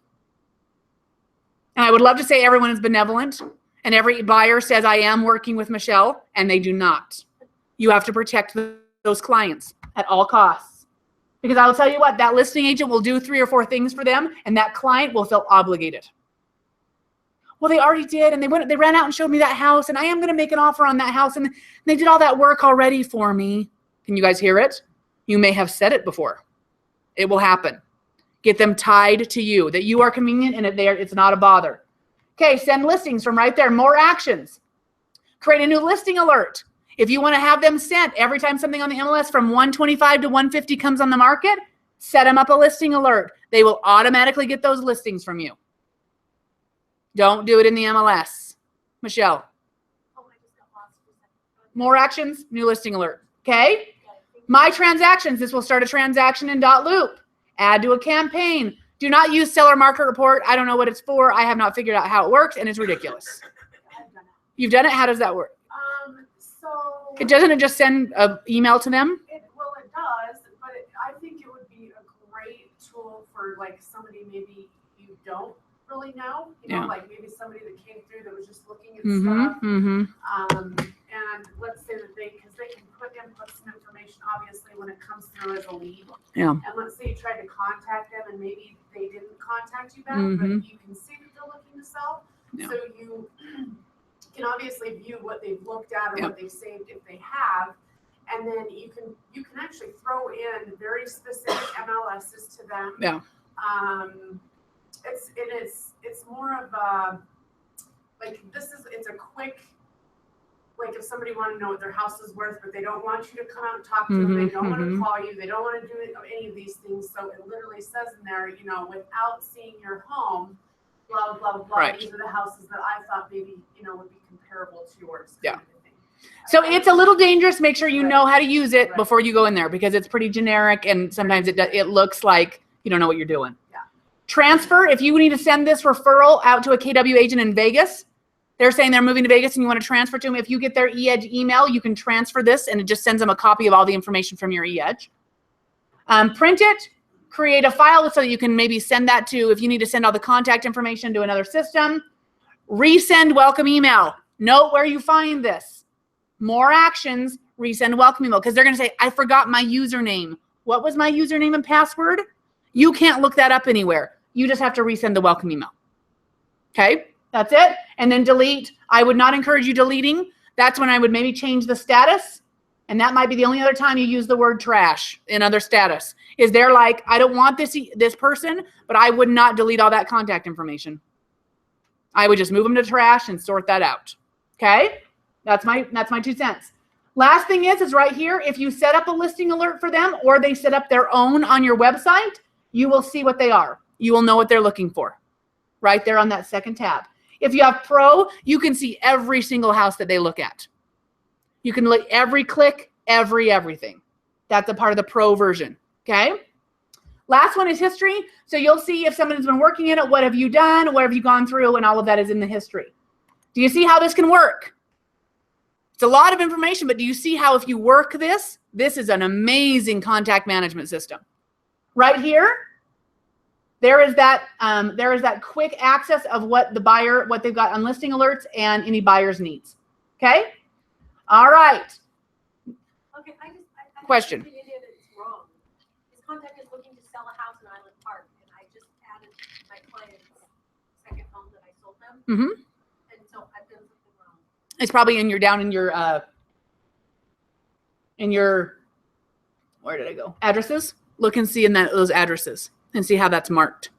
And I would love to say everyone is benevolent and every buyer says, I am working with Michelle, and they do not. You have to protect those clients at all costs. Because I will tell you what, that listing agent will do 3 or 4 things for them, and that client will feel obligated. Well, they already did, and they ran out and showed me that house, and I am going to make an offer on that house, and they did all that work already for me. Can you guys hear it? You may have said it before. It will happen. Get them tied to you, that you are convenient and it's not a bother. Okay, send listings from right there. More actions. Create a new listing alert. If you want to have them sent every time something on the MLS from 125 to 150 comes on the market, Set them up a listing alert. They will automatically get those listings from you. Don't do it in the MLS. Michelle. Oh, I just got lost for a second. More actions, new listing alert. Okay? My transactions, this will start a transaction in .loop. Add to a campaign. Do not use seller market report. I don't know what it's for. I have not figured out how it works, and it's ridiculous. I've done it. You've done it? How does that work? So Doesn't it just send an email to them? it does, but I think it would be a great tool for like somebody maybe you don't really know, Yeah. like maybe somebody that came through that was just looking at Mm-hmm. stuff. Mm-hmm. And let's say that because they can input some information obviously when it comes through as a lead. Yeah. And let's say you tried to contact them and maybe they didn't contact you back, Mhm. but you can see that they're looking to sell. Yeah. So you can obviously view what they've looked at or Yeah. what they've saved if they have. And then you can actually throw in very specific MLSs to them. Yeah. It's more of a like it's a quick, like if somebody wanted to know what their house is worth, but they don't want you to come out and talk to them, they don't want to call you, they don't want to do any of these things. So it literally says in there, without seeing your home, blah blah blah. Right. These are the houses that I thought maybe would be comparable to yours. Yeah. Kind of thing. So it's a little dangerous. Make sure you Right. know how to use it Right. before you go in there, because it's pretty generic and sometimes it looks like you don't know what you're doing. Yeah. Transfer, if you need to send this referral out to a KW agent in Vegas, they're saying they're moving to Vegas and you want to transfer to them. If you get their eEdge email, you can transfer this and it just sends them a copy of all the information from your eEdge. Print it, create a file so that you can maybe send that to, if you need to send all the contact information to another system. Resend welcome email. Note where you find this. More actions, resend welcome email, because they're going to say, I forgot my username. What was my username and password? You can't look that up anywhere. You just have to resend the welcome email. Okay, that's it. And then delete. I would not encourage you deleting. That's when I would maybe change the status. And that might be the only other time you use the word trash in other status. Is they're like, I don't want this person, but I would not delete all that contact information. I would just move them to trash and sort that out. Okay? That's my 2 cents. Last thing is right here, if you set up a listing alert for them or they set up their own on your website, you will see what they are. You will know what they're looking for right there on that second tab. If you have Pro, you can see every single house that they look at. You can look every click, everything. That's a part of the Pro version, okay? Last one is history. So you'll see if someone's been working in it, what have you done, what have you gone through, and all of that is in the history. Do you see how this can work? It's a lot of information, but do you see how if you work this is an amazing contact management system. Right here, there is that quick access of what they've got on listing alerts and any buyer's needs. Okay? All right. Okay, I Question. think it's wrong. His contact is looking to sell a house in Island Park, and I just added my client's second home that I sold them. Mm-hmm. And so I've done something wrong. It's probably down in your where did I go? Addresses. Look and see in those addresses and see how that's marked.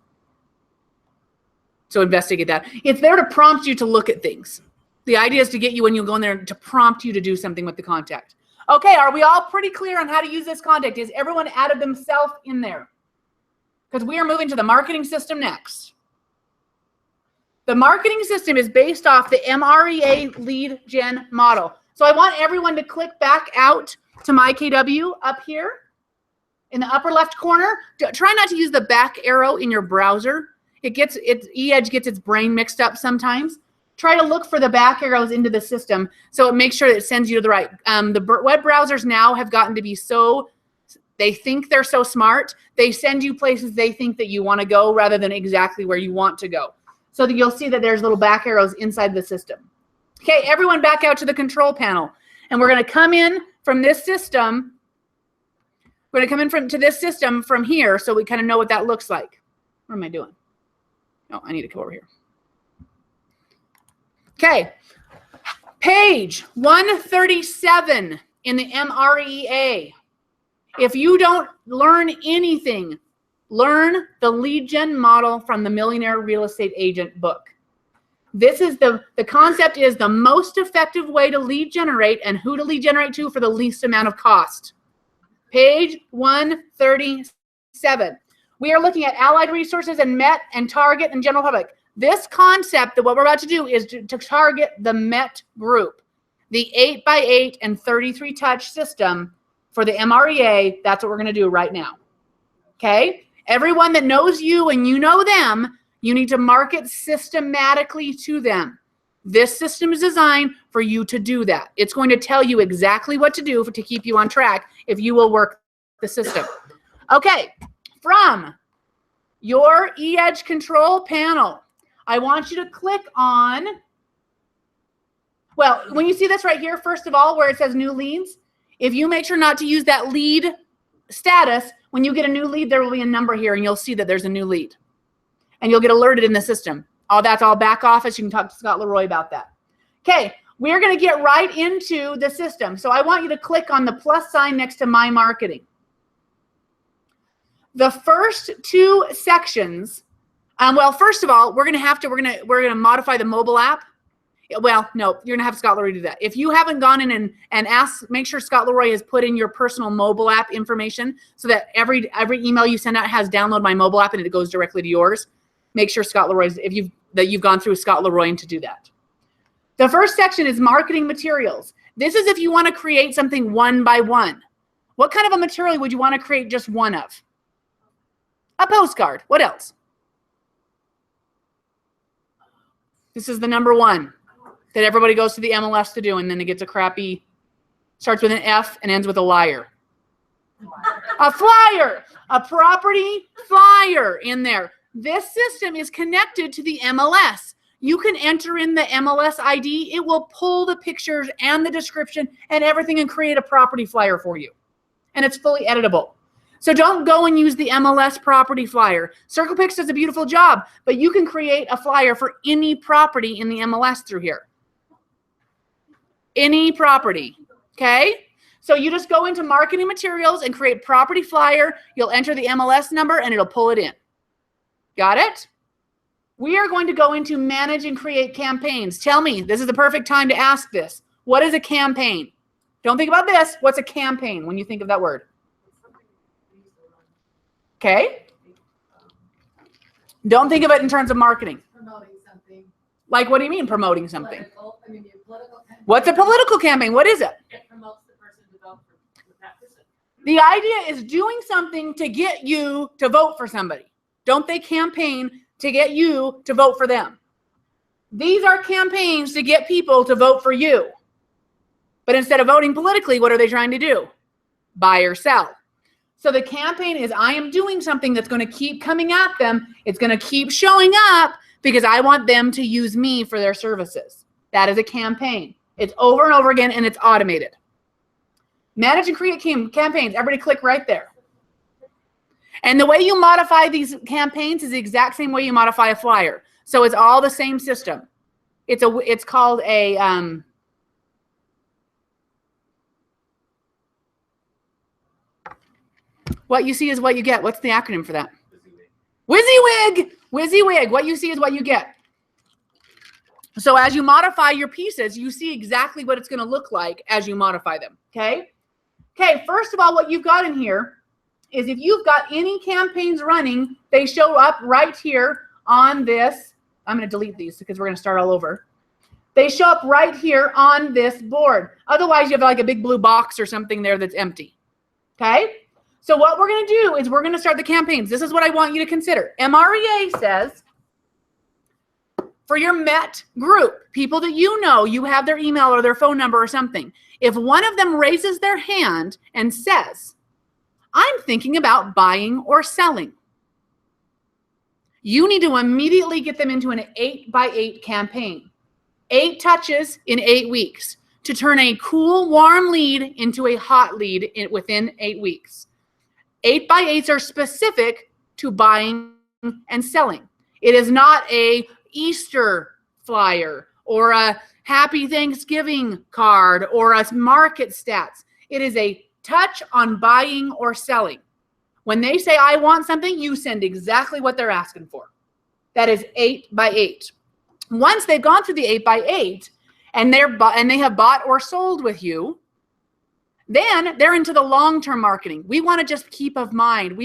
So investigate that. It's there to prompt you to look at things. The idea is to get you when you go in there to prompt you to do something with the contact. Okay, are we all pretty clear on how to use this contact? Is everyone added themselves in there? Because we are moving to the marketing system next. The marketing system is based off the MREA Lead Gen Model. So I want everyone to click back out to my KW up here in the upper left corner. Try not to use the back arrow in your browser. eEdge gets its brain mixed up sometimes. Try to look for the back arrows into the system so it makes sure that it sends you to the right. The web browsers now have gotten to be they think they're so smart. They send you places they think that you want to go rather than exactly where you want to go. So that you'll see that there's little back arrows inside the system. Okay, everyone back out to the control panel. And we're going to come in from this system. We're going to come in to this system from here so we kind of know what that looks like. What am I doing? Oh, I need to go over here. Okay, page 137 in the MREA. If you don't learn anything, learn the lead gen model from the Millionaire Real Estate Agent book. This is the concept is the most effective way to lead generate and who to lead generate to for the least amount of cost. Page 137. We are looking at allied resources and MET and target and general public. This concept that what we're about to do is to target the MET group, the 8x8 and 33 touch system for the MREA. That's what we're going to do right now. Okay. Everyone that knows you and you know them, you need to market systematically to them. This system is designed for you to do that. It's going to tell you exactly what to do to keep you on track if you will work the system. Okay, from your eEdge control panel, I want you to click on, well, when you see this right here, first of all, where it says new leads, if you make sure not to use that lead status, when you get a new lead, there will be a number here and you'll see that there's a new lead. And you'll get alerted in the system. Oh, that's all back office. You can talk to Scott Leroy about that. Okay, we're going to get right into the system. So I want you to click on the plus sign next to My Marketing. The first two sections, well, first of all, we're going to modify the mobile app. Well, no, you're going to have Scott Leroy do that. If you haven't gone in and asked, make sure Scott Leroy has put in your personal mobile app information so that every email you send out has download my mobile app and it goes directly to yours. Make sure Scott Leroy's, that you've gone through Scott Leroy to do that. The first section is marketing materials. This is if you want to create something one by one. What kind of a material would you want to create just one of? A postcard. What else? This is the number one that everybody goes to the MLS to do, and then it gets a crappy, starts with an F and ends with a liar. A flyer, a property flyer in there. This system is connected to the MLS. You can enter in the MLS ID. It will pull the pictures and the description and everything and create a property flyer for you. And it's fully editable. So don't go and use the MLS property flyer. CirclePix does a beautiful job, but you can create a flyer for any property in the MLS through here. Any property, okay? So you just go into marketing materials and create property flyer. You'll enter the MLS number and it'll pull it in. Got it? We are going to go into manage and create campaigns. Tell me, this is the perfect time to ask this. What is a campaign? Don't think about this. What's a campaign when you think of that word? Okay. Don't think of it in terms of marketing. Promoting something. Like, what do you mean promoting something? Political campaign. What's a political campaign? What is it? It promotes the person to vote for that person. The idea is doing something to get you to vote for somebody. Don't they campaign to get you to vote for them? These are campaigns to get people to vote for you. But instead of voting politically, what are they trying to do? Buy or sell. So the campaign is I am doing something that's going to keep coming at them. It's going to keep showing up because I want them to use me for their services. That is a campaign. It's over and over again and it's automated. Manage and create campaigns. Everybody click right there. And the way you modify these campaigns is the exact same way you modify a flyer. So it's all the same system. It's called a what you see is what you get. What's the acronym for that? WYSIWYG. WYSIWYG. What you see is what you get. So as you modify your pieces, you see exactly what it's going to look like as you modify them. Okay? Okay, first of all, what you've got in here is if you've got any campaigns running, they show up right here on this. I'm going to delete these because we're going to start all over. They show up right here on this board. Otherwise, you have like a big blue box or something there that's empty. Okay? So what we're going to do is we're going to start the campaigns. This is what I want you to consider. MREA says for your MET group, people that you know, you have their email or their phone number or something. If one of them raises their hand and says, I'm thinking about buying or selling, you need to immediately get them into an 8x8 campaign. 8 touches in 8 weeks to turn a cool, warm lead into a hot lead within 8 weeks. 8x8s are specific to buying and selling. It is not a Easter flyer or a Happy Thanksgiving card or a market stats. It is a touch on buying or selling. When they say, I want something, you send exactly what they're asking for. That is 8x8. Once they've gone through the 8x8 and they have bought or sold with you, Then they're into the long-term marketing. We want to just keep of mind.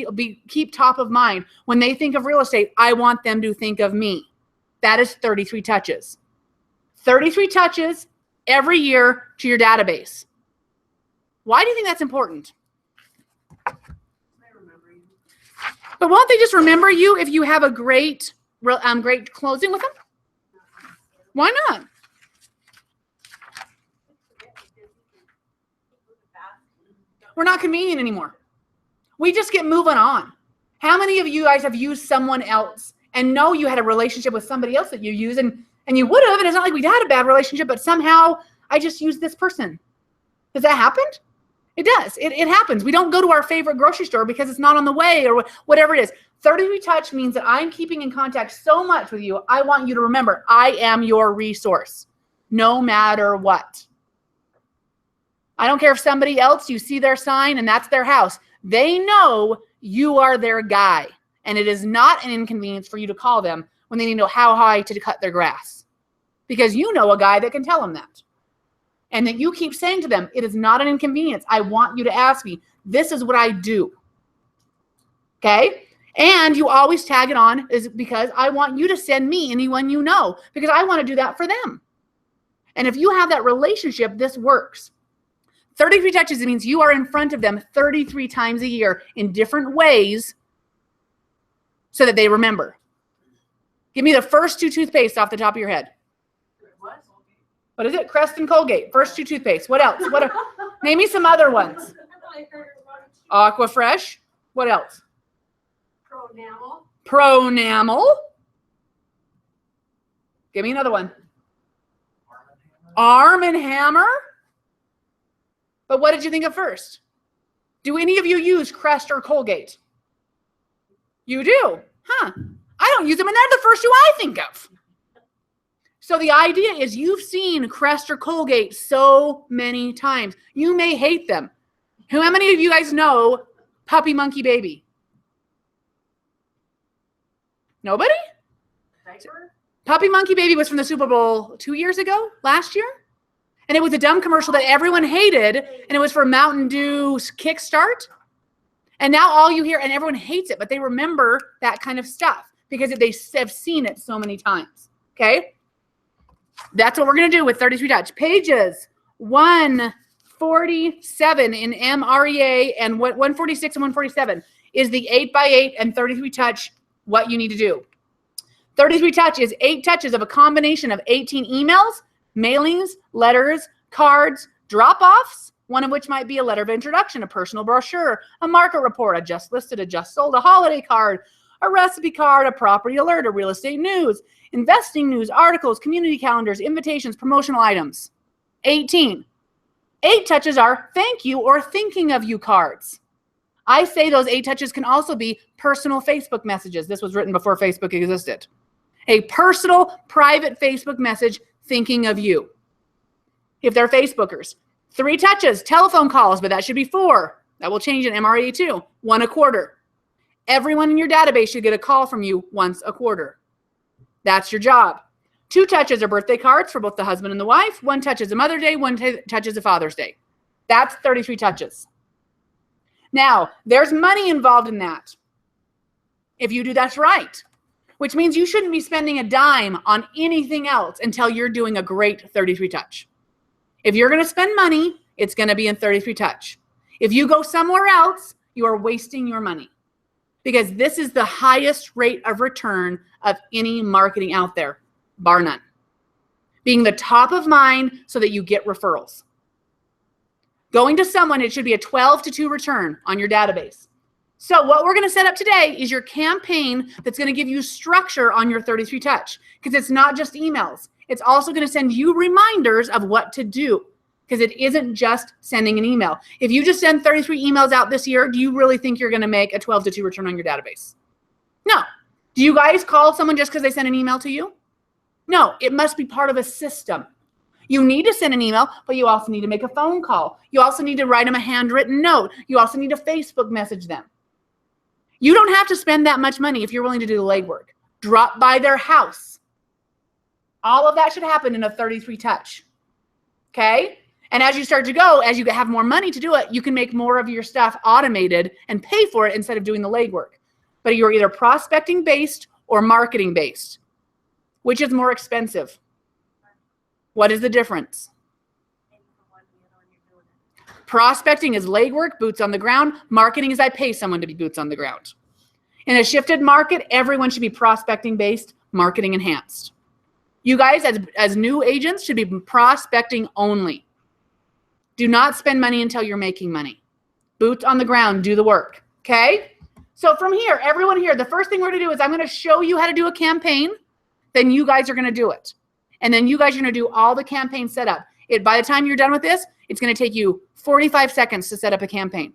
Keep top of mind. When they think of real estate, I want them to think of me. That is 33 touches. 33 touches every year to your database. Why do you think that's important? I remember you. But won't they just remember you if you have a great closing with them? Why not? We're not convenient anymore. We just get moving on. How many of you guys have used someone else and know you had a relationship with somebody else that you use and you would have, and it's not like we had a bad relationship, but somehow I just used this person. Has that happened? It does. It happens. We don't go to our favorite grocery store because it's not on the way or whatever it is. 33 touch means that I'm keeping in contact so much with you. I want you to remember I am your resource no matter what. I don't care if somebody else, you see their sign and that's their house. They know you are their guy. And it is not an inconvenience for you to call them when they need to know how high to cut their grass. Because you know a guy that can tell them that. And that you keep saying to them, it is not an inconvenience. I want you to ask me. This is what I do. Okay? And you always tag it on is because I want you to send me anyone you know. Because I want to do that for them. And if you have that relationship, this works. 33 touches means you are in front of them 33 times a year in different ways so that they remember. Give me the first two toothpaste off the top of your head. What is it? Crest and Colgate. First two toothpaste. What else? Name me some other ones. Aquafresh. What else? Pronamel. Give me another one. Arm and Hammer. But what did you think of first? Do any of you use Crest or Colgate? You do? Huh. I don't use them, and they're the first two I think of. So the idea is you've seen Crest or Colgate so many times. You may hate them. How many of you guys know Puppy Monkey Baby? Nobody? Diaper? Puppy Monkey Baby was from the Super Bowl 2 years ago, last year. And it was a dumb commercial that everyone hated, and it was for Mountain Dew's Kickstart. And now all you hear, and everyone hates it, but they remember that kind of stuff because they have seen it so many times, okay? That's what we're going to do with 33 touch. Pages 147 in MREA and 146 and 147 is the 8x8 and 33 touch, what you need to do. 33 touch is 8 touches of a combination of 18 emails, mailings, letters, cards, drop-offs, one of which might be a letter of introduction, a personal brochure, a market report, a just listed, a just sold, a holiday card, a recipe card, a property alert, a real estate news, investing news, articles, community calendars, invitations, promotional items. 18. 8 touches are thank you or thinking of you cards. I say those 8 touches can also be personal Facebook messages. This was written before Facebook existed. A personal, private Facebook message thinking of you. If they're Facebookers. 3 touches, telephone calls, but that should be 4. That will change in MREA too. 1 a quarter. Everyone in your database should get a call from you once a quarter. That's your job. 2 touches are birthday cards for both the husband and the wife. 1 touch is a Mother's Day. 1 touch is a Father's Day. That's 33 touches. Now, there's money involved in that. If you do, that's right. Which means you shouldn't be spending a dime on anything else until you're doing a great 33 touch. If you're going to spend money, it's going to be in 33 touch. If you go somewhere else, you are wasting your money because this is the highest rate of return of any marketing out there, bar none. Being the top of mind so that you get referrals. Going to someone, it should be a 12-2 return on your database. So what we're going to set up today is your campaign that's going to give you structure on your 33 touch because it's not just emails. It's also going to send you reminders of what to do because it isn't just sending an email. If you just send 33 emails out this year, do you really think you're going to make a 12-2 return on your database? No. Do you guys call someone just because they sent an email to you? No, it must be part of a system. You need to send an email, but you also need to make a phone call. You also need to write them a handwritten note. You also need to Facebook message them. You don't have to spend that much money if you're willing to do the legwork. Drop by their house. All of that should happen in a 33 touch. Okay? And as you start to go, as you have more money to do it, you can make more of your stuff automated and pay for it instead of doing the legwork. But you're either prospecting based or marketing based. Which is more expensive? What is the difference? Prospecting is legwork, boots on the ground. Marketing is I pay someone to be boots on the ground. In a shifted market, everyone should be prospecting based, marketing enhanced. You guys, as new agents, should be prospecting only. Do not spend money until you're making money. Boots on the ground, do the work, okay? So from here, everyone here, the first thing we're gonna do is I'm gonna show you how to do a campaign, then you guys are gonna do it. And then you guys are gonna do all the campaign setup. By the time you're done with this, it's gonna take you 45 seconds to set up a campaign,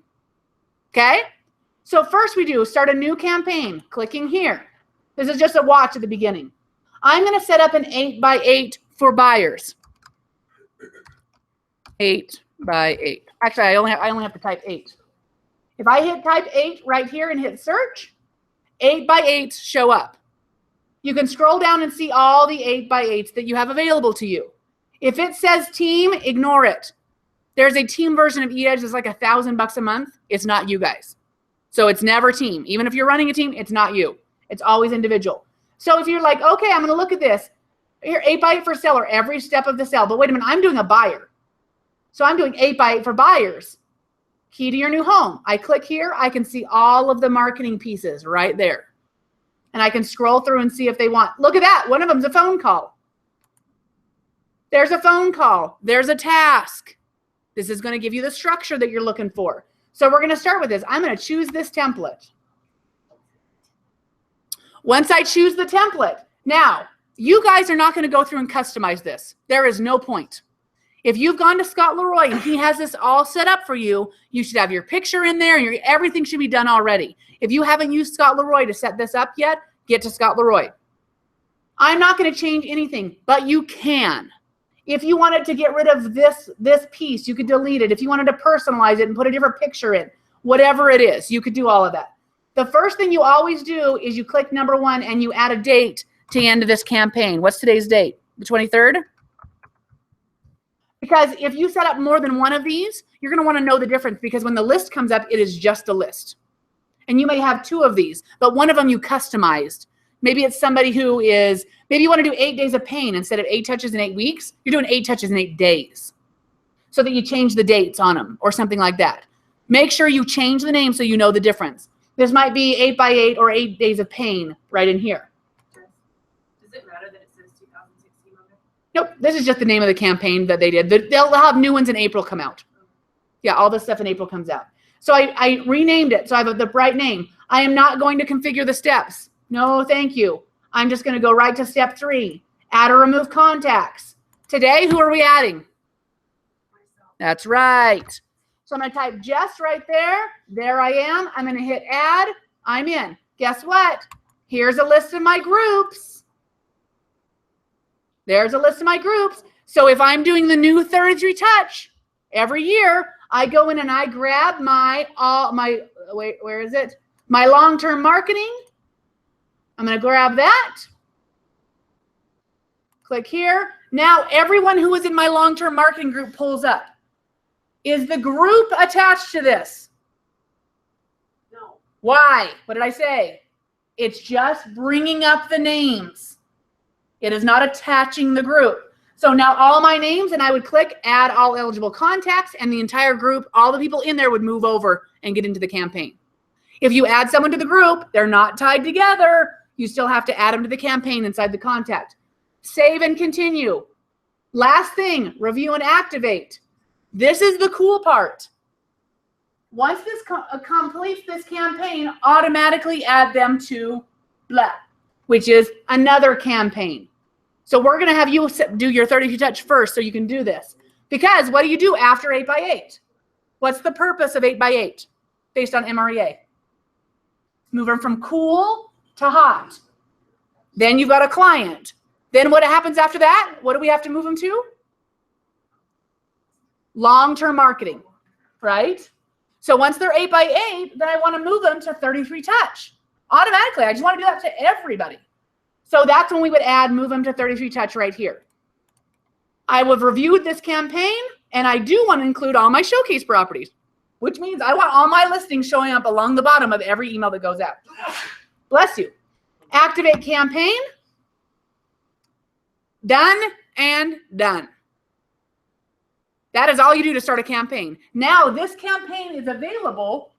okay? So first we do, start a new campaign, clicking here. This is just a watch at the beginning. I'm gonna set up an 8x8 for buyers. 8x8. Actually, I only have to type 8. If I hit type 8 right here and hit search, 8x8s show up. You can scroll down and see all the 8x8s that you have available to you. If it says team, ignore it. There's a team version of eEdge that's like $1,000 a month. It's not you guys. So it's never team. Even if you're running a team, it's not you. It's always individual. So if you're like, okay, I'm going to look at this. Here, 8x8 for seller, every step of the sale. But wait a minute, I'm doing a buyer. So I'm doing 8x8 for buyers. Key to your new home. I click here. I can see all of the marketing pieces right there. And I can scroll through and see if they want. Look at that. One of them's a phone call. There's a phone call. There's a task. This is going to give you the structure that you're looking for. So we're going to start with this. I'm going to choose this template. Once I choose the template, now you guys are not going to go through and customize this. There is no point. If you've gone to Scott Leroy and he has this all set up for you, you should have your picture in there and everything should be done already. If you haven't used Scott Leroy to set this up yet, get to Scott Leroy. I'm not going to change anything, but you can. If you wanted to get rid of this piece, you could delete it. If you wanted to personalize it and put a different picture in, whatever it is, you could do all of that. The first thing you always do is you click number 1 and you add a date to the end of this campaign. What's today's date? The 23rd? Because if you set up more than one of these, you're going to want to know the difference because when the list comes up, it is just a list. And you may have 2 of these, but one of them you customized. Maybe it's somebody who is, maybe you want to do 8 days of pain instead of 8 touches in 8 weeks. You're doing 8 touches in 8 days so that you change the dates on them or something like that. Make sure you change the name so you know the difference. This might be 8x8 or 8 days of pain right in here. Does it matter that it says 2016 on there? Nope, this is just the name of the campaign that they did. They'll have new ones in April come out. Yeah, all this stuff in April comes out. So I renamed it, so I have the right name. I am not going to configure the steps. No, thank you. I'm just going to go right to step 3. Add or remove contacts. Today, who are we adding? That's right. So I'm going to type Jess right there. There I am. I'm going to hit add. I'm in. Guess what? Here's a list of my groups. There's a list of my groups. So if I'm doing the new 33 touch every year, I go in and I grab my long-term marketing. I'm going to grab that. Click here. Now everyone who is in my long-term marketing group pulls up. Is the group attached to this? No. Why? What did I say? It's just bringing up the names. It is not attaching the group. So now all my names, and I would click add all eligible contacts, and the entire group, all the people in there would move over and get into the campaign. If you add someone to the group, they're not tied together. You still have to add them to the campaign inside the contact. Save and continue. Last thing, review and activate. This is the cool part. Once this completes this campaign, automatically add them to blah, which is another campaign. So we're going to have you do your 32 touch first so you can do this. Because what do you do after 8x8? What's the purpose of 8x8 based on MREA? Move them from cool to hot. Then you've got a client. Then what happens after that? What do we have to move them to? Long-term marketing, right? So once they're 8x8, then I want to move them to 33 touch. Automatically, I just want to do that to everybody. So that's when we would move them to 33 touch right here. I would have reviewed this campaign. And I do want to include all my showcase properties, which means I want all my listings showing up along the bottom of every email that goes out. Bless you. Activate campaign. Done and done. That is all you do to start a campaign. Now this campaign is available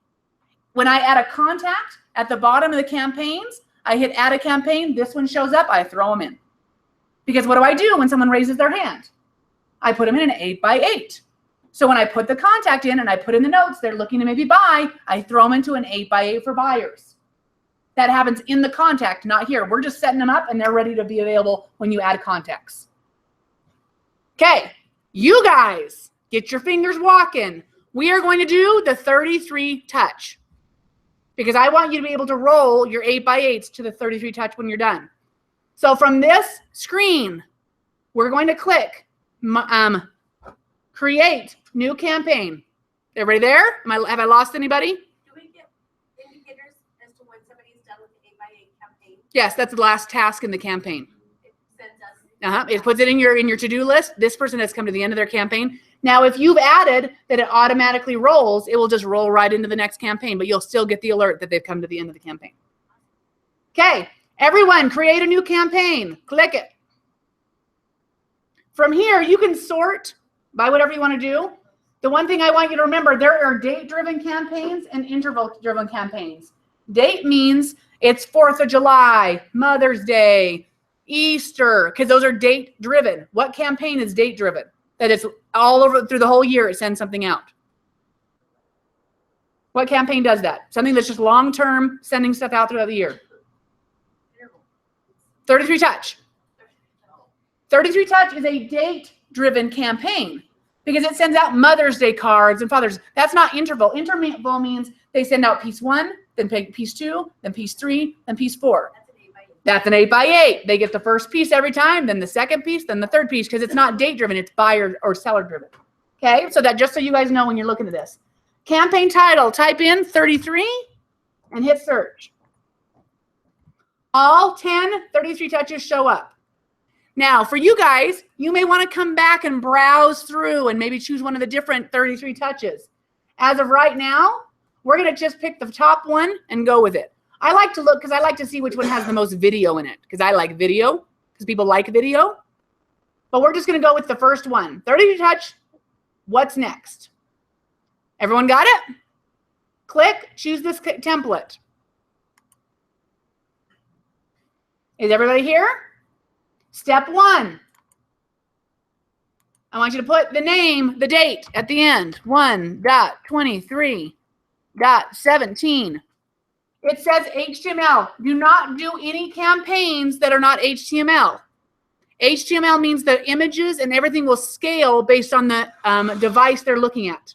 when I add a contact at the bottom of the campaigns. I hit add a campaign. This one shows up. I throw them in. Because what do I do when someone raises their hand? I put them in an 8x8. So when I put the contact in and I put in the notes, they're looking to maybe buy, I throw them into an 8x8 for buyers. That happens in the contact, not here. We're just setting them up and they're ready to be available when you add contacts. Okay, you guys, get your fingers walking. We are going to do the 33 touch because I want you to be able to roll your 8x8s to the 33 touch when you're done. So from this screen, we're going to click create new campaign. Everybody there? Have I lost anybody? Do we get indicators as to when somebody's done with the 8x8 campaign? Yes, that's the last task in the campaign. It sends us. It puts it in your to-do list. This person has come to the end of their campaign. Now, if you've added that it automatically rolls, it will just roll right into the next campaign, but you'll still get the alert that they've come to the end of the campaign. Okay, everyone, create a new campaign. Click it. From here, you can sort by whatever you want to do. The one thing I want you to remember, there are date-driven campaigns and interval-driven campaigns. Date means it's 4th of July, Mother's Day, Easter, because those are date-driven. What campaign is date-driven? That it's all over through the whole year, it sends something out. What campaign does that? Something that's just long-term, sending stuff out throughout the year. 33 touch. 33 touch is a date-driven campaign because it sends out Mother's Day cards and Father's. That's not interval. Interval means they send out piece 1, then piece 2, then piece 3, then piece 4. That's an 8x8. They get the first piece every time, then the second piece, then the third piece, because it's not date-driven, it's buyer or seller-driven. Okay, so that just so you guys know when you're looking at this. Campaign title, type in 33 and hit search. All 10 33 touches show up. Now, for you guys, you may want to come back and browse through and maybe choose one of the different 33 touches. As of right now, we're going to just pick the top one and go with it. I like to look because I like to see which one has the most video in it because I like video because people like video. But we're just going to go with the first one. 33 touch, what's next? Everyone got it? Click, choose this template. Is everybody here? Step 1. I want you to put the name, the date at the end. 1.23.17. It says HTML. Do not do any campaigns that are not HTML. HTML means the images and everything will scale based on the device they're looking at.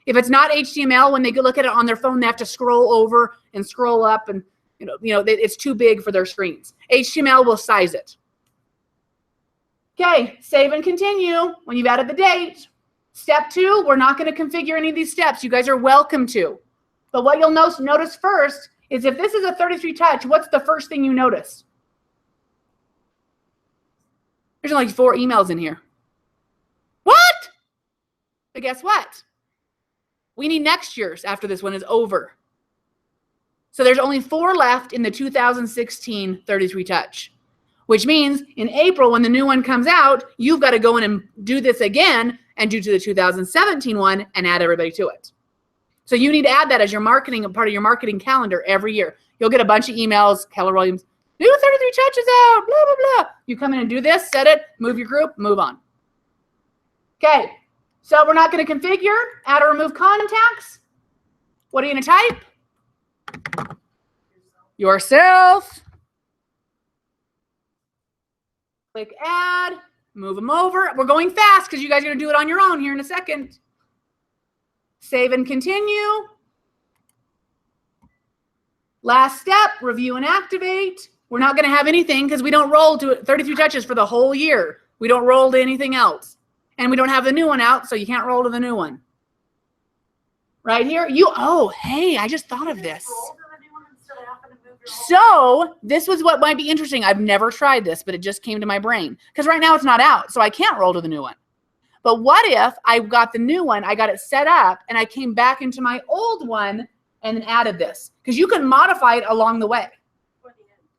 If it's not HTML, when they look at it on their phone, they have to scroll over and scroll up, and you know it's too big for their screens. HTML will size it. Okay, save and continue when you've added the date. Step 2, we're not going to configure any of these steps. You guys are welcome to. But what you'll notice first is if this is a 33 touch, what's the first thing you notice? There's only 4 emails in here. What? But guess what? We need next year's after this one is over. So there's only 4 left in the 2016 33 touch. Which means in April, when the new one comes out, you've got to go in and do this again and do to the 2017 one and add everybody to it. So you need to add that as your marketing, part of your marketing calendar every year. You'll get a bunch of emails, Keller Williams, new 33 touches out, blah, blah, blah. You come in and do this, set it, move your group, move on. Okay, so we're not going to configure, add or remove contacts. What are you going to type? Yourself. Click add, move them over. We're going fast because you guys are going to do it on your own here in a second. Save and continue. Last step, review and activate. We're not going to have anything because we don't roll to 33 touches for the whole year. We don't roll to anything else. And we don't have the new one out, so you can't roll to the new one. Right here, oh, hey, I just thought of this. So this was what might be interesting. I've never tried this, but it just came to my brain. Because right now it's not out, so I can't roll to the new one. But what if I got the new one, I got it set up, and I came back into my old one and then added this? Because you can modify it along the way.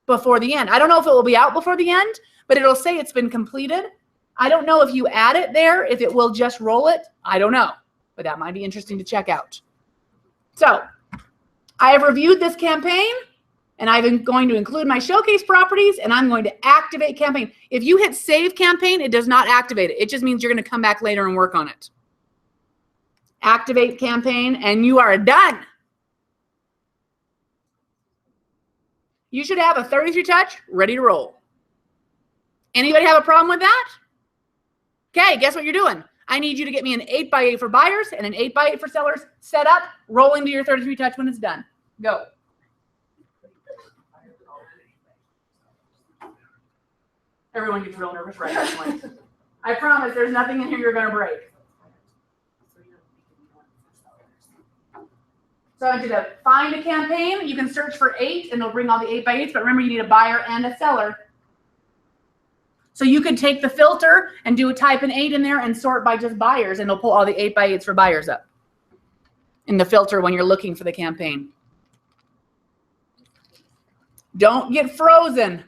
Before the end. I don't know if it will be out before the end, but it'll say it's been completed. I don't know if you add it there, if it will just roll it. I don't know, but that might be interesting to check out. So I have reviewed this campaign, and I'm going to include my showcase properties, and I'm going to activate campaign. If you hit save campaign, it does not activate it. It just means you're going to come back later and work on it. Activate campaign, and you are done. You should have a 33 touch ready to roll. Anybody have a problem with that? Okay, guess what you're doing? I need you to get me an 8x8 for buyers and an 8x8 for sellers. Set up, roll into your 33 touch when it's done. Go. Everyone gets real nervous right now. I promise there's nothing in here you're going to break. So I want you to find a campaign. You can search for 8 and it'll bring all the 8x8s, but remember you need a buyer and a seller. So you could take the filter and type an 8 in there and sort by just buyers, and it'll pull all the 8x8s for buyers up in the filter when you're looking for the campaign. Don't get frozen.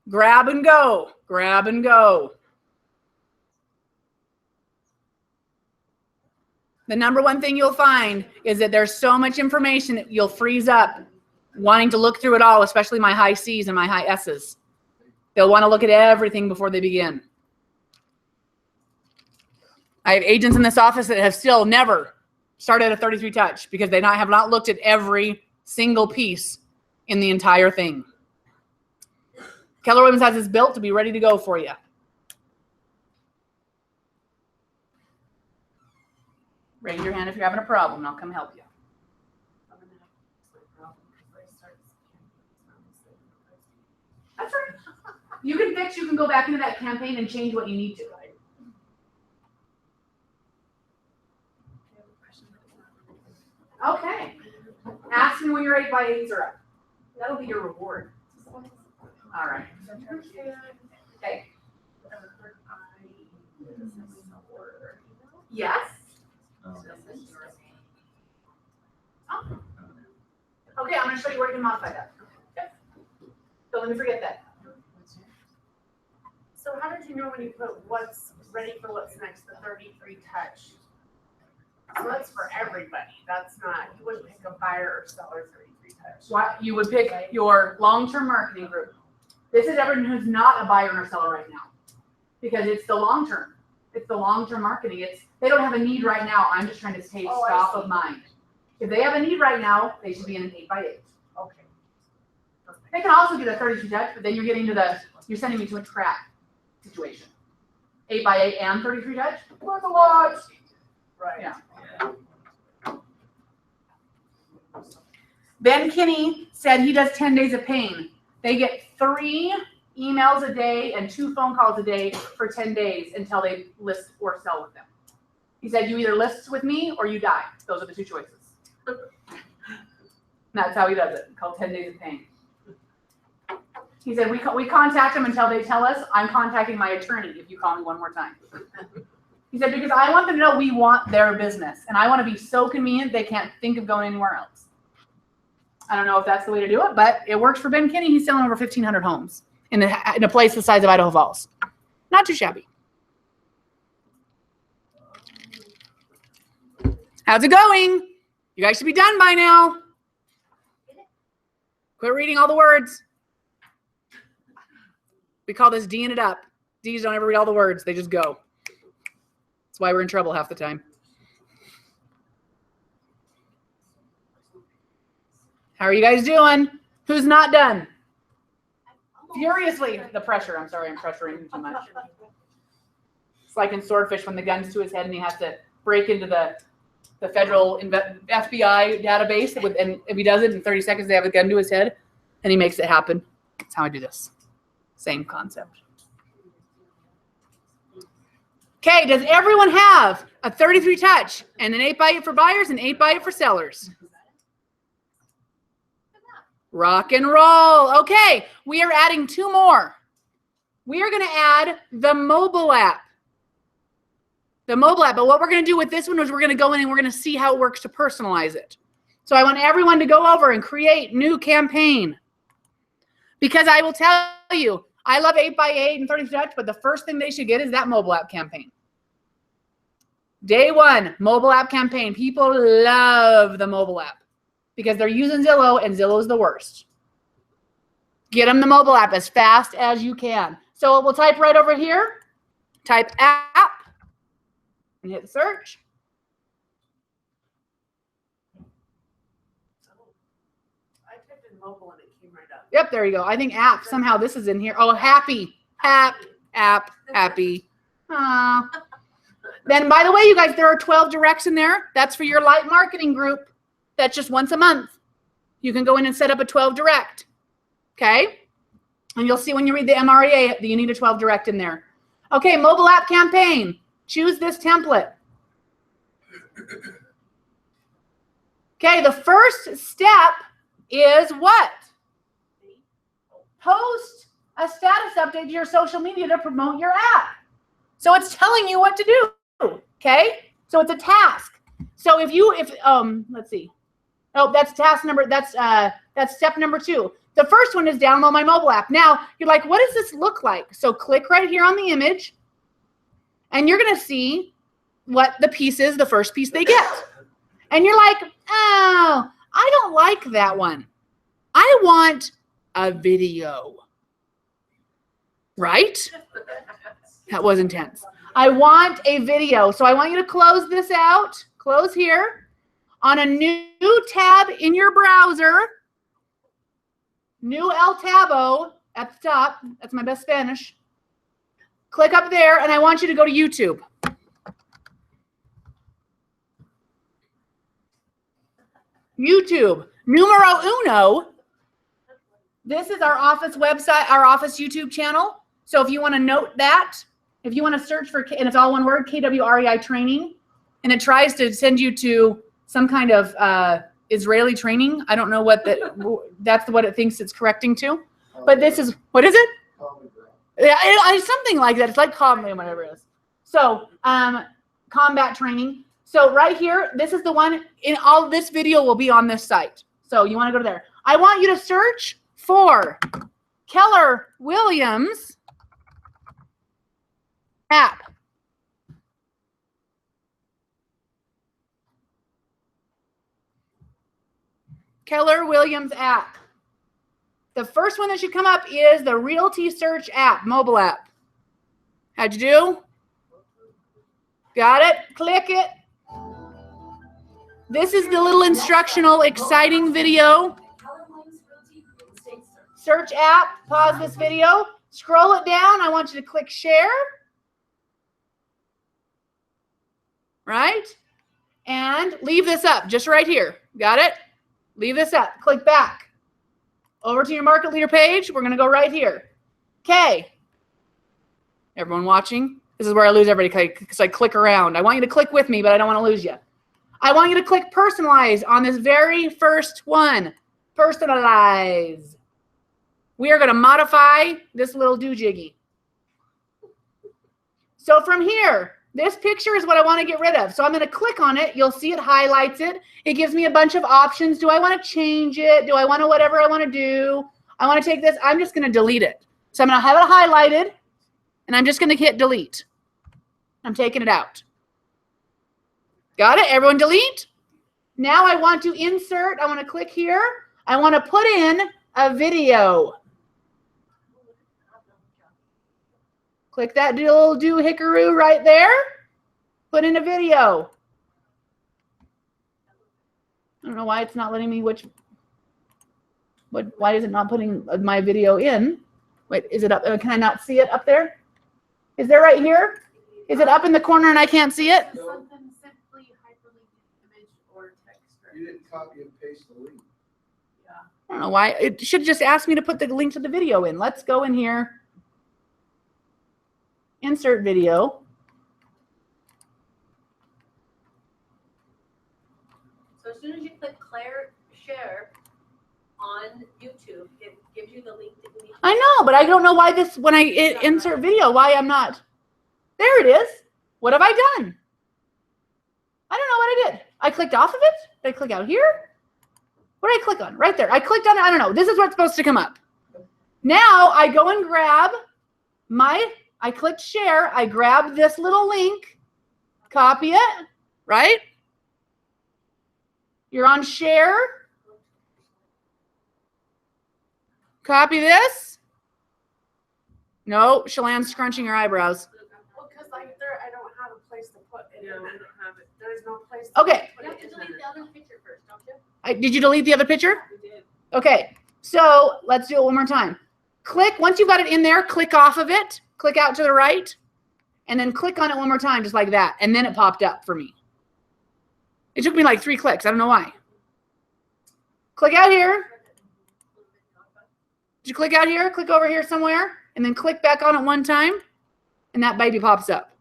Grab and go. Grab and go. The number one thing you'll find is that there's so much information that you'll freeze up wanting to look through it all, especially my high C's and my high S's. They'll want to look at everything before they begin. I have agents in this office that have still never started a 33 touch because they have not looked at every single piece in the entire thing. Keller Williams has this built to be ready to go for you. Raise your hand if you're having a problem, and I'll come help you. That's right. You can go back into that campaign and change what you need to. Okay. Ask me when your 8x8s are up. That'll be your reward. All right. Okay. Yes. Oh. Okay, I'm going to show you where you can modify that. Yep. Don't let me forget that. So how did you know when you put what's ready for what's next, the 33 touch? So that's for everybody. That's not, you wouldn't pick a buyer or seller 33 touch. What you would pick your long-term marketing group. This is everyone who's not a buyer or seller right now, because it's the long-term. It's the long-term marketing. They don't have a need right now. I'm just trying to stay top of mind. If they have a need right now, they should be in an 8x8. Okay. Perfect. They can also do the 32 touch, but then you're getting to you're sending me to a trap situation. 8x8 and 33 touch? Worth a lot. Right. Yeah. Ben Kinney said he does 10 days of pain. They get 3 emails a day and 2 phone calls a day for 10 days until they list or sell with them. He said, you either list with me or you die. Those are the 2 choices. That's how he does it, called 10 days of pain. He said, we contact them until they tell us, I'm contacting my attorney if you call me one more time. He said, because I want them to know we want their business. And I want to be so convenient they can't think of going anywhere else. I don't know if that's the way to do it, but it works for Ben Kinney. He's selling over 1,500 homes in a place the size of Idaho Falls. Not too shabby. How's it going? You guys should be done by now. Quit reading all the words. We call this D'ing it up. D's don't ever read all the words. They just go. That's why we're in trouble half the time. How are you guys doing? Who's not done? Furiously, the pressure. I'm sorry, I'm pressuring him too much. It's like in Swordfish when the gun's to his head and he has to break into the federal FBI database. And if he does it in 30 seconds, they have a gun to his head and he makes it happen. That's how I do this. Same concept. Okay, does everyone have a 33 touch and an 8x8 for buyers and 8x8 for sellers? Rock and roll. Okay, we are adding 2 more. We are going to add the mobile app. The mobile app. But what we're going to do with this one is we're going to go in and we're going to see how it works to personalize it. So I want everyone to go over and create new campaign. Because I will tell you, I love 8x8 and 30 Dutch, but the first thing they should get is that mobile app campaign. Day one, mobile app campaign. People love the mobile app because they're using Zillow, and Zillow is the worst. Get them the mobile app as fast as you can. So we'll type right over here, type app, and hit search. I typed in mobile and it came right up. Yep, there you go. I think app, somehow this is in here. Oh, happy, happy. Then, by the way, you guys, there are 12 directs in there. That's for your light marketing group. That's just once a month. You can go in and set up a 12 direct. Okay? And you'll see when you read the MREA that you need a 12 direct in there. Okay, mobile app campaign. Choose this template. Okay, the first step is what? Post a status update to your social media to promote your app. So it's telling you what to do. Okay? So it's a task. So let's see. Oh, that's task number, that's step number 2. The first one is download my mobile app. Now, you're like, what does this look like? So click right here on the image, and you're going to see what the piece is, the first piece they get. And you're like, oh, I don't like that one. I want a video. Right? That was intense. I want a video. So I want you to close this out. Close here. On a new tab in your browser. New El Tabo at the top. That's my best Spanish. Click up there, and I want you to go to YouTube. YouTube. Numero uno. This is our office website, our office YouTube channel. So if you want to note that, if you want to search for, and it's all one word, KWREI training, and it tries to send you to some kind of Israeli training. I don't know what that's what it thinks it's correcting to. But this is, what is it? Yeah, something like that. It's like combat, whatever it is. So combat training. So right here, this is the one, in all this video will be on this site. So you want to go to there. I want you to search for Keller Williams app. Keller Williams app. The first one that should come up is the Realty Search app, mobile app. How'd you do? Got it? Click it. This is the little instructional, exciting video. Search app. Pause this video. Scroll it down. I want you to click share. Right? And leave this up just right here. Got it? Leave this up. Click back. Over to your market leader page. We're going to go right here. Okay. Everyone watching? This is where I lose everybody because I click around. I want you to click with me, but I don't want to lose you. I want you to click personalize on this very first one. Personalize. We are going to modify this little doojiggy. So from here, this picture is what I want to get rid of. So I'm going to click on it. You'll see it highlights it. It gives me a bunch of options. Do I want to change it? Do I want to whatever I want to do? I want to take this. I'm just going to delete it. So I'm going to have it highlighted, and I'm just going to hit delete. I'm taking it out. Got it? Everyone delete? Now I want to insert. I want to click here. I want to put in a video. Click that little hickaroo right there. Put in a video. I don't know why it's not letting me why is it not putting my video in? Wait, is it up? Can I not see it up there? Is there right here? Is it up in the corner and I can't see it? Something simply hyperlink image or text. You didn't copy and paste the link. Yeah. I don't know why. It should just ask me to put the link to the video in. Let's go in here. Insert video. So as soon as you click share on YouTube, it gives you the link that you need. I know, but I don't know why this, when I insert video, why I'm not. There it is. What have I done? clicked off of it? Did I click out here? What did I click on? Right there. I clicked on it. I don't know. This is what's supposed to come up. Now I go and grab I clicked share. I grab this little link, copy it, right? You're on share. Copy this. No, Shalann's scrunching her eyebrows. Well, because like I don't have a place to put it. Yeah, I don't have it. There's no place to Okay. put You it have to in delete there. the other picture first, don't you? Did you delete the other picture? We did. Okay, so let's do it one more time. Click, once you've got it in there, click off of it, click out to the right, and then click on it one more time, just like that. And then it popped up for me. It took me like 3 clicks. I don't know why. Click out here. Did you click out here? Click over here somewhere, and then click back on it one time, and that baby pops up.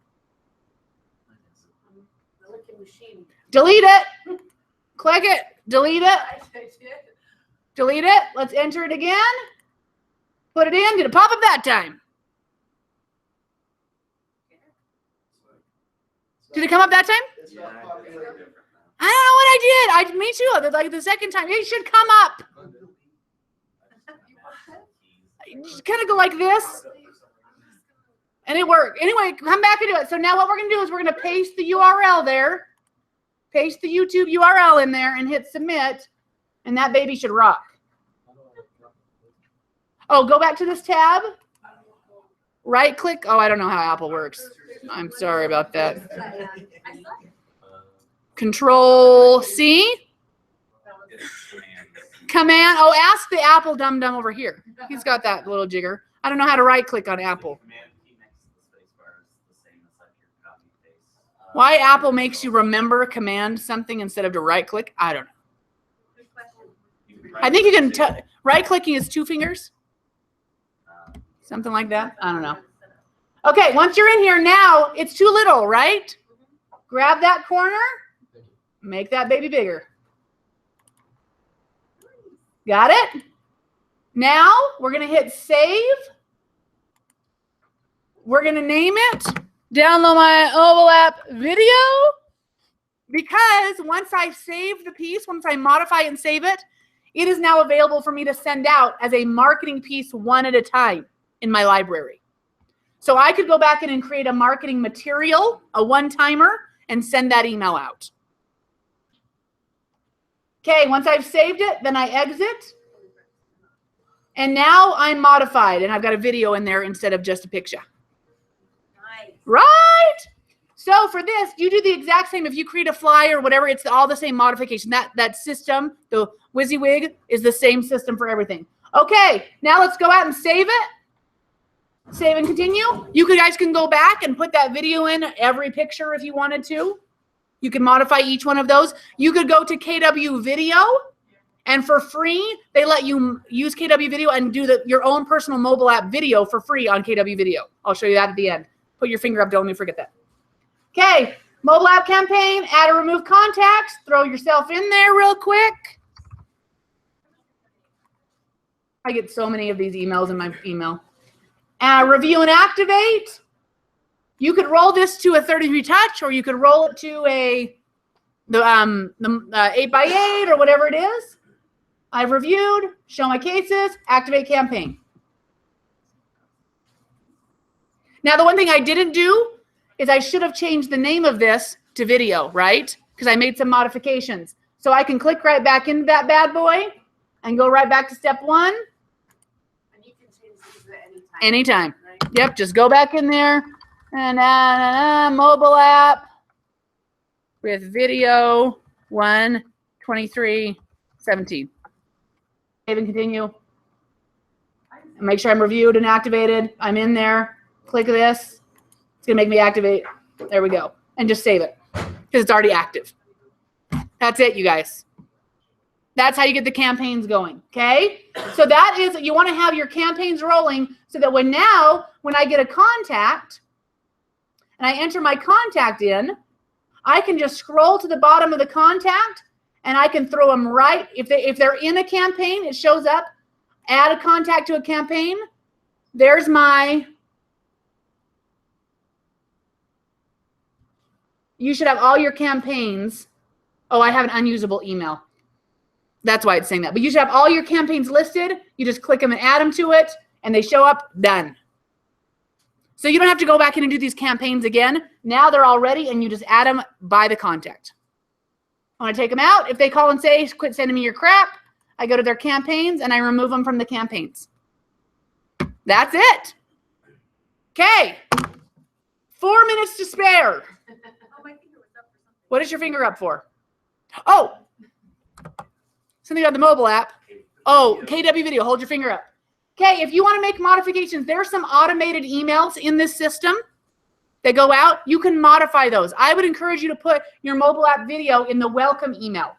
The licking machine. Delete it. Click it. Delete it. I did. Delete it. Let's enter it again. Put it in. Did it pop up that time? Did it come up that time? It's not popular. I don't know what I did. Me too. Like the second time, it should come up. Just kind of go like this, and it worked. Anyway, come back and do it. So now what we're going to do is we're going to paste the URL there, paste the YouTube URL in there, and hit submit, and that baby should rock. Oh, go back to this tab. Right click. Oh, I don't know how Apple works. I'm sorry about that. Control C. Command. Oh, ask the Apple dum-dum over here. He's got that little jigger. I don't know how to right click on Apple. Why Apple makes you remember command something instead of to right click, I don't know. I think you can right clicking is 2 fingers. Something like that. I don't know. Okay, once you're in here now, it's too little, right? Grab that corner, make that baby bigger. Got it? Now we're going to hit save. We're going to name it, download my mobile app video, because once I save the piece, once I modify and save it, it is now available for me to send out as a marketing piece one at a time in my library. So I could go back in and create a marketing material, a one-timer, and send that email out. Okay, once I've saved it, then I exit. And now I'm modified, and I've got a video in there instead of just a picture. Nice. Right? So for this, you do the exact same. If you create a flyer or whatever, it's all the same modification. That system, the WYSIWYG, is the same system for everything. Okay, now let's go out and save it. Save and continue. You guys can go back and put that video in every picture if you wanted to. You can modify each one of those. You could go to KW Video, and for free, they let you use KW Video and do your own personal mobile app video for free on KW Video. I'll show you that at the end. Put your finger up. Don't let me forget that. Okay, mobile app campaign, add or remove contacts. Throw yourself in there real quick. I get so many of these emails in my email. Review and activate. You could roll this to a 30-degree touch, or you could roll it to the 8x8 or whatever it is. I've reviewed, show my cases, activate campaign. Now, the one thing I didn't do is I should have changed the name of this to video, right? Because I made some modifications. So I can click right back into that bad boy and go right back to step 1. And you can change these at any time. Anytime. Right? Yep, just go back in there and mobile app with video 1/23/17. Save and continue. Make sure I'm reviewed and activated. I'm in there. Click this. It's going to make me activate. There we go. And just save it because it's already active. That's it, you guys. That's how you get the campaigns going, okay? So that is, you want to have your campaigns rolling so that when I get a contact and I enter my contact in, I can just scroll to the bottom of the contact and I can throw them right. If they're in a campaign, it shows up, add a contact to a campaign. There's you should have all your campaigns Oh, I have an unusable email. That's why it's saying that. But you should have all your campaigns listed. You just click them and add them to it, and they show up, done. So you don't have to go back in and do these campaigns again. Now they're all ready, and you just add them by the contact. I want to take them out. If they call and say, quit sending me your crap, I go to their campaigns, and I remove them from the campaigns. That's it. Okay. 4 minutes to spare. Oh, my finger was up for something. What is your finger up for? Oh, something about the mobile app. Oh, KW video. Hold your finger up. Okay, if you want to make modifications, there's some automated emails in this system that go out. You can modify those. I would encourage you to put your mobile app video in the welcome email.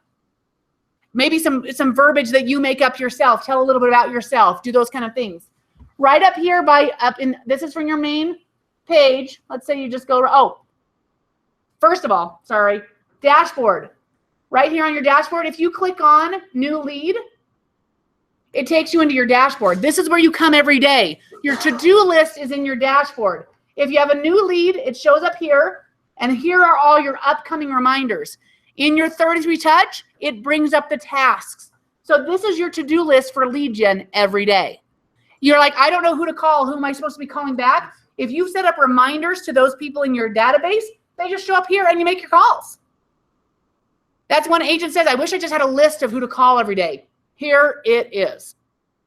Maybe some verbiage that you make up yourself. Tell a little bit about yourself. Do those kind of things. Right up here this is from your main page. Let's say you just go, first of all, sorry, dashboard. Right here on your dashboard, if you click on new lead, it takes you into your dashboard. This is where you come every day. Your to-do list is in your dashboard. If you have a new lead, it shows up here, and here are all your upcoming reminders. In your 33 touch, it brings up the tasks. So this is your to-do list for lead gen every day. You're like, I don't know who to call. Who am I supposed to be calling back? If you set up reminders to those people in your database, they just show up here and you make your calls. That's when agent says, I wish I just had a list of who to call every day. Here it is.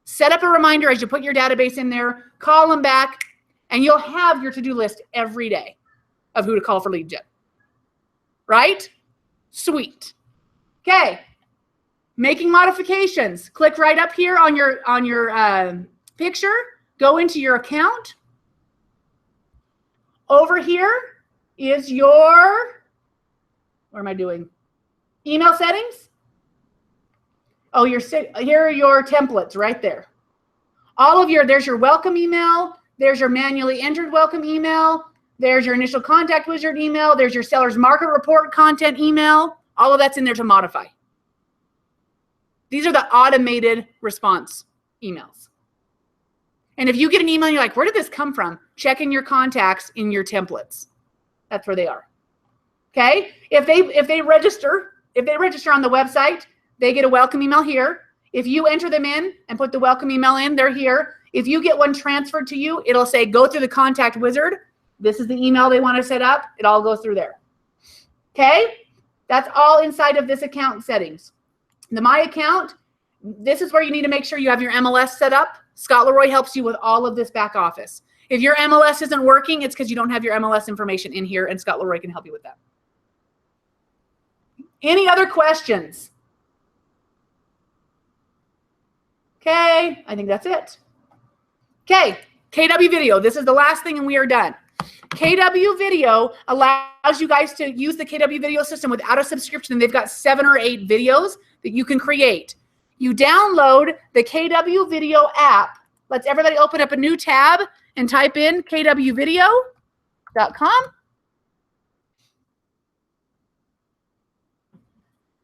Set up a reminder as you put your database in there, call them back, and you'll have your to-do list every day of who to call for lead gen. Right? Sweet. Okay. Making modifications. Click right up here on your picture. Go into your account. Over here is your, what am I doing? Email settings. Oh, here are your templates right there. There's your welcome email. There's your manually entered welcome email. There's your initial contact wizard email. There's your seller's market report content email. All of that's in there to modify. These are the automated response emails. And if you get an email and you're like, where did this come from? Check in your contacts in your templates. That's where they are. Okay? If they register on the website, they get a welcome email here. If you enter them in and put the welcome email in, they're here. If you get one transferred to you, it'll say, go through the contact wizard. This is the email they want to set up. It all goes through there. Okay? That's all inside of this account settings. The My Account, this is where you need to make sure you have your MLS set up. Scott Leroy helps you with all of this back office. If your MLS isn't working, it's because you don't have your MLS information in here, and Scott Leroy can help you with that. Any other questions? Okay, I think that's it. Okay, KW Video. This is the last thing and we are done. KW Video allows you guys to use the KW Video system without a subscription. They've got 7 or 8 videos that you can create. You download the KW Video app. Let's everybody open up a new tab and type in kwvideo.com.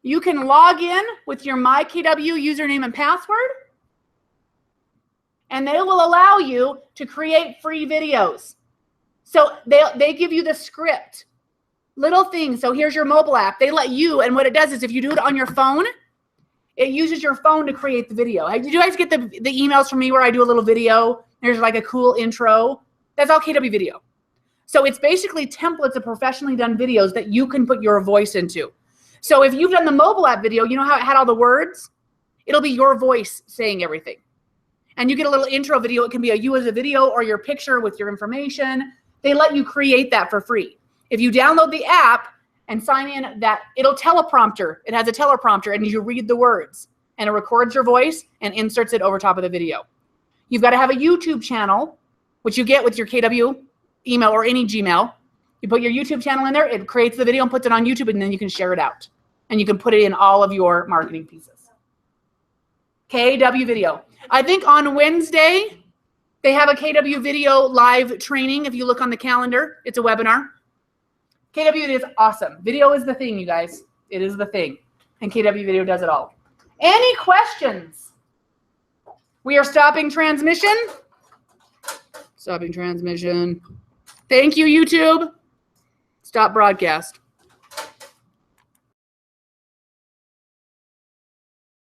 You can log in with your MyKW username and password, and they will allow you to create free videos. So they give you the script, little things. So here's your mobile app. They let you, and what it does is if you do it on your phone, it uses your phone to create the video. Did you guys get the emails from me where I do a little video? There's like a cool intro. That's all KW Video. So it's basically templates of professionally done videos that you can put your voice into. So if you've done the mobile app video, you know how it had all the words? It'll be your voice saying everything. And you get a little intro video. It can be you as a video or your picture with your information. They let you create that for free. If you download the app and sign in, it'll teleprompter. It has a teleprompter and you read the words and it records your voice and inserts it over top of the video. You've got to have a YouTube channel, which you get with your KW email or any Gmail. You put your YouTube channel in there, it creates the video and puts it on YouTube, and then you can share it out. And you can put it in all of your marketing pieces. KW Video. I think on Wednesday, they have a KW Video live training. If you look on the calendar, it's a webinar. KW Video is awesome. Video is the thing, you guys. It is the thing. And KW Video does it all. Any questions? We are stopping transmission. Stopping transmission. Thank you, YouTube. Stop broadcast.